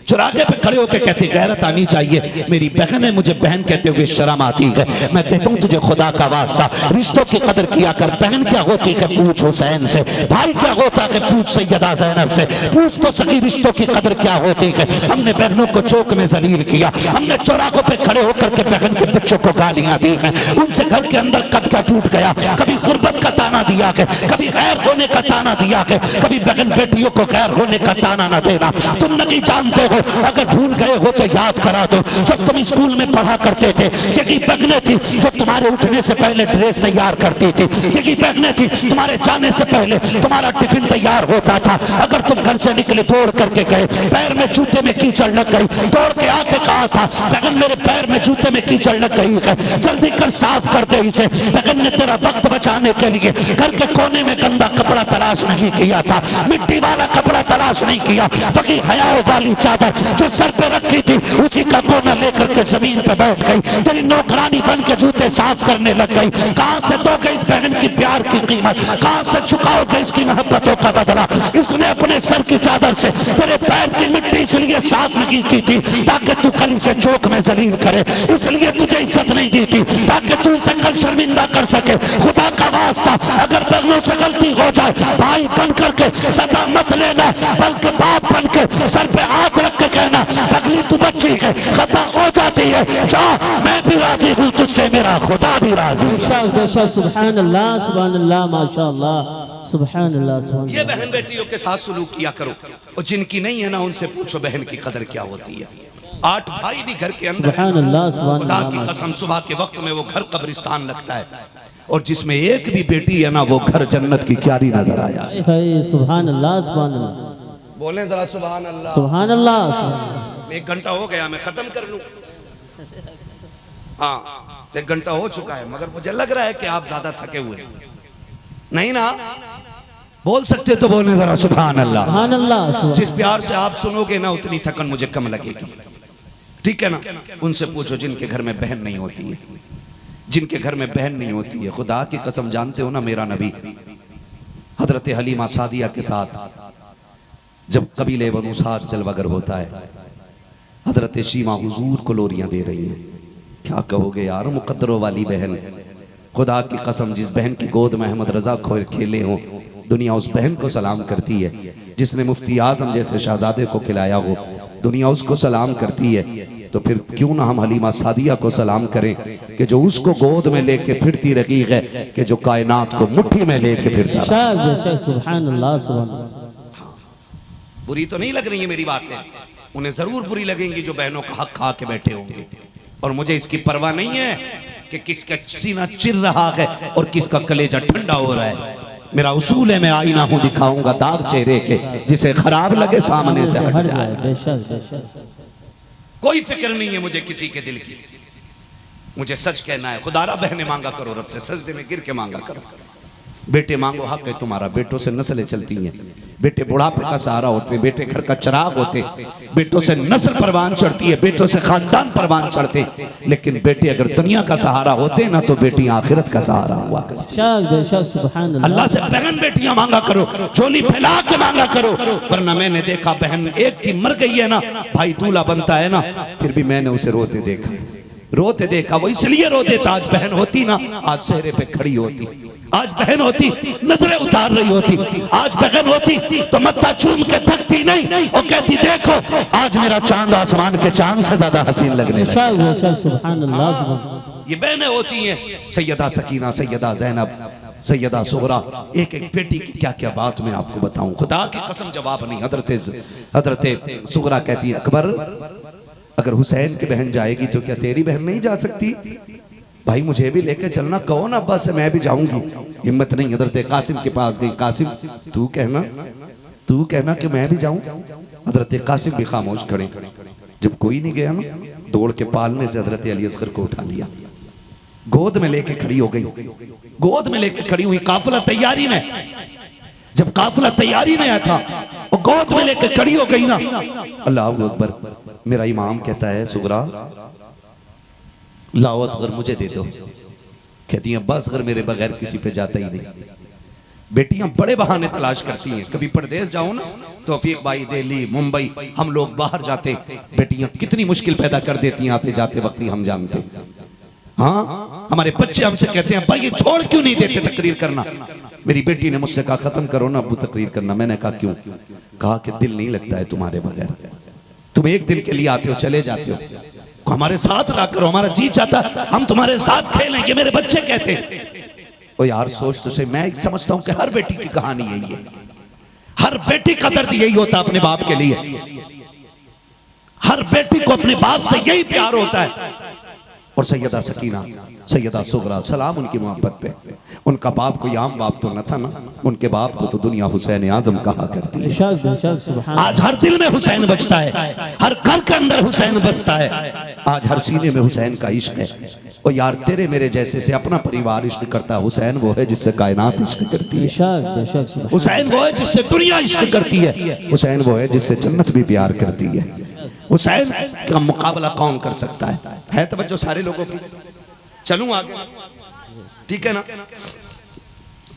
चौराहे पे खड़े होकर कहते गैरत आनी चाहिए। मेरी बहन है, मुझे बहन कहते हुए शर्म आती है। मैं कहता हूँ तुझे खुदा का वास्ता रिश्तों की कदर किया कर। बहन क्या होती है पूछ हुसैन से, भाई क्या होता है पूछ सैयदा ज़ैनब से, पूछ तो सही रिश्तों की कदर क्या होती है। हमने बहनों को चौक में जलील किया, हमने चौराहों पे खड़े होकर के बहन के बच्चों को गालियां दी हैं, उनसे घर के अंदर कब क्या टूट गया। कभी गुर्बत का ताना दिया है, कभी गैर होने का ताना दिया है, कभी बहन बेटियों को गैर होने का ताना ना देना। तुम नहीं जानते हो, अगर भूल गए हो तो याद करा दो। जब तुम स्कूल में पढ़ा करते थे, यही बहनें थी जो तुम्हारे उठने से पहले ड्रेस तैयार करती थी, यही बहनें थी तुम्हारे जाने से पहले तुम्हारा टिफिन तैयार होता था। अगर तुम घर से निकले दौड़ करके गए, पैर में जूते में कीचड़ लग गई, दौड़ के आके कहा था बहन मेरे पैर में जूते में कीचड़ लग गई है, जल्दी कर साफ कर दे इसे। बहन ने तेरा वक्त बचाने के लिए घर के कोने में गंदा कपड़ा तलाश नहीं किया था, मिट्टी वाला कपड़ा तलाश नहीं किया, बल्कि हया वाली चादर जो सर पे रखी थी उसी का कोना लेकर के जमीन पे बैठ गई, तेरी नौकरानी बन के जूते साफ करने लग गई। कहां से दोगे इस बहन की प्यार की कीमत, कहां से चुकाओगे इसकी मोहब्बतों का बदला। इसने अपने सर की चादर से तेरे पैर की मिट्टी इसलिए साफ नहीं की थी ताकि तू कल इसे चौक में जलील करे, इसलिए तुझे इज्जत नहीं दी थी ताकि तू इसे कल शर्मिंदा कर सके। खुदा का वास्ता अगर बहनों से गलती हो जाए, भाई बन करके सजा मत लेना, बल्कि बाप बन के सर पे हाथ रख के कहना पगली तू बच्ची है, खता हो जाती है, जा मैं भी राजी हूँ तुझसे, मेरा खुदा भी राजी है। बेशक सुभान अल्लाह, सुभान अल्लाह, माशाअल्लाह, सुभान अल्लाह, सुभान। ये बहन बेटियों के साथ सलूक किया करो, और जिनकी नहीं है ना उनसे पूछो बहन की कदर क्या होती है। 8 भाई भी घर के अंदर, सुभान अल्लाह, सुभान खुदा अल्लाह, की कसम सुबह के वक्त में वो घर कब्रिस्तान लगता है, और जिसमें एक भी बेटी है ना वो घर जन्नत की क्यारी नजर आया। सुभान अल्लाह, सुभान अल्लाह, बोले जरा सुभान अल्लाह, सुभान अल्लाह। 1 घंटा हो गया, मैं खत्म कर लूं। हाँ 1 घंटा हो चुका है, मगर मुझे लग रहा है कि आप ज्यादा थके हुए नहीं ना। बोल सकते तो बोले जरा सुभान अल्लाह, सुभान अल्लाह। जिस प्यार से आप सुनोगे ना उतनी थकन मुझे कम लगेगी, ठीक है ना। उनसे पूछो जिनके घर में बहन नहीं होती है, जिनके घर में बहन नहीं होती है। खुदा की कसम जानते हो ना, मेरा नबी हजरत हलीमा सादिया के साथ जब कबीले बनु साद जलवागर होता है, हजरत शीमा हुजूर को लोरियां दे रही हैं। क्या कहोगे यार, मुकद्दरों वाली बहन। खुदा की कसम जिस बहन की गोद में अहमद रजा खोर खेले हो, दुनिया उस बहन को सलाम करती है। जिसने मुफ्ती आजम जैसे शहजादे को खिलाया हो, दुनिया उसको सलाम करती है। तो फिर क्यों ना हम हलीमा सादिया को सलाम करें कि जो उसको गोद में लेके फिरती रही है, कि जो कायनात को मुट्ठी में लेके फिरता। सुभान अल्लाह, सुभान। बुरी तो नहीं लग रही है मेरी बातें, उन्हें जरूर बुरी लगेंगी जो बहनों का हक खा के बैठे होंगे। और मुझे इसकी परवाह नहीं है कि किसका सीना चिर रहा है और किसका कलेजा ठंडा हो रहा है। मेरा उसूल है, मैं आईना हूं, दिखाऊंगा दाग चेहरे के, जिसे खराब लगे सामने से हट जाए। बेशक बेशक। कोई फिक्र नहीं है मुझे किसी के दिल की, मुझे सच कहना है। खुदारा बहने मांगा करो रब से, सजदे में गिर के मांगा करो। बेटे मांगो, हक है तुम्हारा। बेटों से नस्लें चलती हैं, बेटे बुढ़ापे का सहारा होते हैं, बेटे घर का चिराग होते, बेटों से नस्ल परवान चढ़ती है, बेटों से खानदान परवान चढ़ते। लेकिन बेटे अगर दुनिया का सहारा होते ना तो बेटी आखिरत का सहारा हुआ करती। अल्लाह से बहन बेटियां मांगा करो, चोली फैला के मांगा करो। वरना मैंने देखा बहन एक थी मर गई है ना, भाई दूल्हा बनता है ना, फिर भी मैंने उसे रोते देखा। वो इसलिए रोते था, आज बहन होती ना, आज चेहरे पे खड़ी होती, आज बहन होती नजरें उतार रही होती, आज बहन होती तो मत्था चूम के थकती नहीं और कहती देखो आज मेरा चांद आसमान के चांद से ज्यादा हसीन लगने लगा। ये बहनें होती हैं, सैयदा सकीना, सैयदा जैनब, सैयदा सुगरा। एक एक बेटी की क्या क्या बात मैं आपको बताऊं, खुदा की कसम जवाब नहीं। हजरत सुगरा कहती है अकबर अगर हुसैन की बहन जाएगी तो क्या तेरी बहन नहीं जा सकती? भाई मुझे भी लेके चलना, कहो ना अब्बा से मैं भी जाऊंगी। हिम्मत नहीं, हजरत कासिम के पास गई। कासिम तू कहना कि मैं भी जाऊं। हजरत कासिम भी खामोश खड़े। जब कोई नहीं गया ना, दौड़ के पालने से हजरत अली असगर को उठा लिया, गोद में लेके खड़ी हो गई। गोद में लेके खड़ी हुई, काफिला तैयारी में। जब काफिला तैयारी में आया था और गोद में लेके खड़ी हो गई ना, अल्लाह अकबर। मेरा इमाम कहता है सुगरा लाओ असगर मुझे दे दो। कहती हैं अब्बा असगर मेरे बगैर किसी पे जाता ही नहीं। बेटियां बड़े बहाने तलाश करती हैं। कभी परदेश जाओ ना, तौफीक भाई दिल्ली मुंबई, हम लोग बाहर जाते, बेटियां कितनी मुश्किल पैदा कर देती हैं आते जाते वक्त ही हम जानते। हाँ, हमारे बच्चे हमसे कहते हैं भाई ये छोड़ क्यों नहीं देते तकरीर करना। मेरी बेटी ने मुझसे कहा खत्म करो ना अब्बू तकरीर करना। मैंने कहा क्यों? कहा कि दिल नहीं लगता है तुम्हारे बगैर, तुम एक दिन के लिए आते हो चले जाते हो, हमारे साथ रहा करो, हमारा जी चाहता हम तुम्हारे साथ खेलें। ये मेरे बच्चे कहते। ओ यार सोच तो सही, मैं समझता हूं कि हर बेटी की कहानी यही है, हर बेटी का दर्द यही होता अपने बाप के लिए, हर बेटी को अपने बाप से यही प्यार होता है। और सैयदा सकीना, सैयदा सुगरा, सलाम उनकी मोहब्बत पे। उनका बाप कोई आम बाप तो न था ना, उनके बाप को तो दुनिया हुसैन आजम कहा करती है। आज हर दिल में हुसैन बजता है, हर घर के अंदर हुसैन बसता है, आज हर सीने में हुसैन का इश्क है। और यार तेरे मेरे जैसे से अपना परिवार इश्क करता है। हुसैन वो है जिससे कायनात इश्क करती है, हुसैन वो है जिससे दुनिया इश्क करती है, हुसैन वो है जिससे जन्नत भी प्यार करती है। हुसैन का मुकाबला कौन कर सकता है तवज्जो सारे लोगों की। चलूं आगे, ठीक है ना?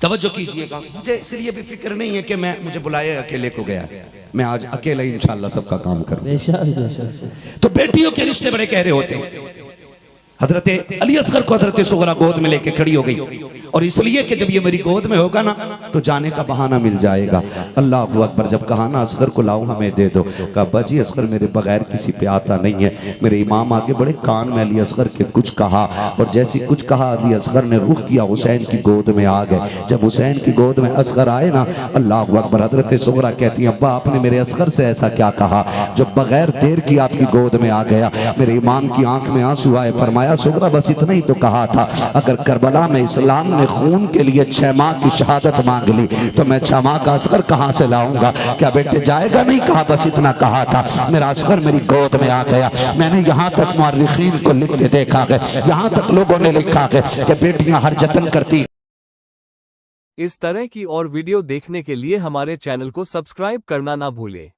तवज्जो कीजिएगा। मुझे इसलिए भी फिक्र नहीं है कि मैं मुझे बुलाए अकेले को गया, मैं आज अकेला ही इंशाल्लाह सबका काम करूं। तो बेटियों के रिश्ते बड़े गहरे होते हैं। हजरत अली असगर को हजरत सुगरा गोद में लेके खड़ी हो गई, और इसलिए कि जब ये मेरी गोद में होगा ना तो जाने का बहाना मिल जाएगा। अल्लाह अकबर। जब कहा ना असगर को लाओ हमें दे दो, कहा बाजी असगर मेरे बगैर किसी पे आता नहीं है। मेरे इमाम आगे बड़े कान में अली असगर के कुछ कहा, और जैसी कुछ कहा अली असगर ने रुख किया, हुसैन की गोद में आ गए। जब हुसैन की गोद में असगर आए ना, अल्लाह अकबर। हजरत सुगरा कहती है अब्बा आपने मेरे असगर से ऐसा क्या कहा जो बगैर देर की आपकी गोद में आ गया? मेरे इमाम की आंख में आंसू आए। फरमाया सुगरा बस इतना ही तो कहा था, अगर करबला में इस्लाम ने खून के लिए 6 माह की शहादत मांग ली तो मैं 6 माह का असगर कहां से लाऊंगा? क्या बेटे जाएगा? नहीं कहा, बस इतना कहा था। मेरा असगर मेरी गोद में आ गया। मैंने यहां तक मुअर्रिखीन को लिखते देखा है, यहां तक लोगों ने लिखा है कि बेटियां हर जतन करती। इस तरह की और वीडियो देखने के लिए हमारे चैनल को सब्सक्राइब करना ना भूलें।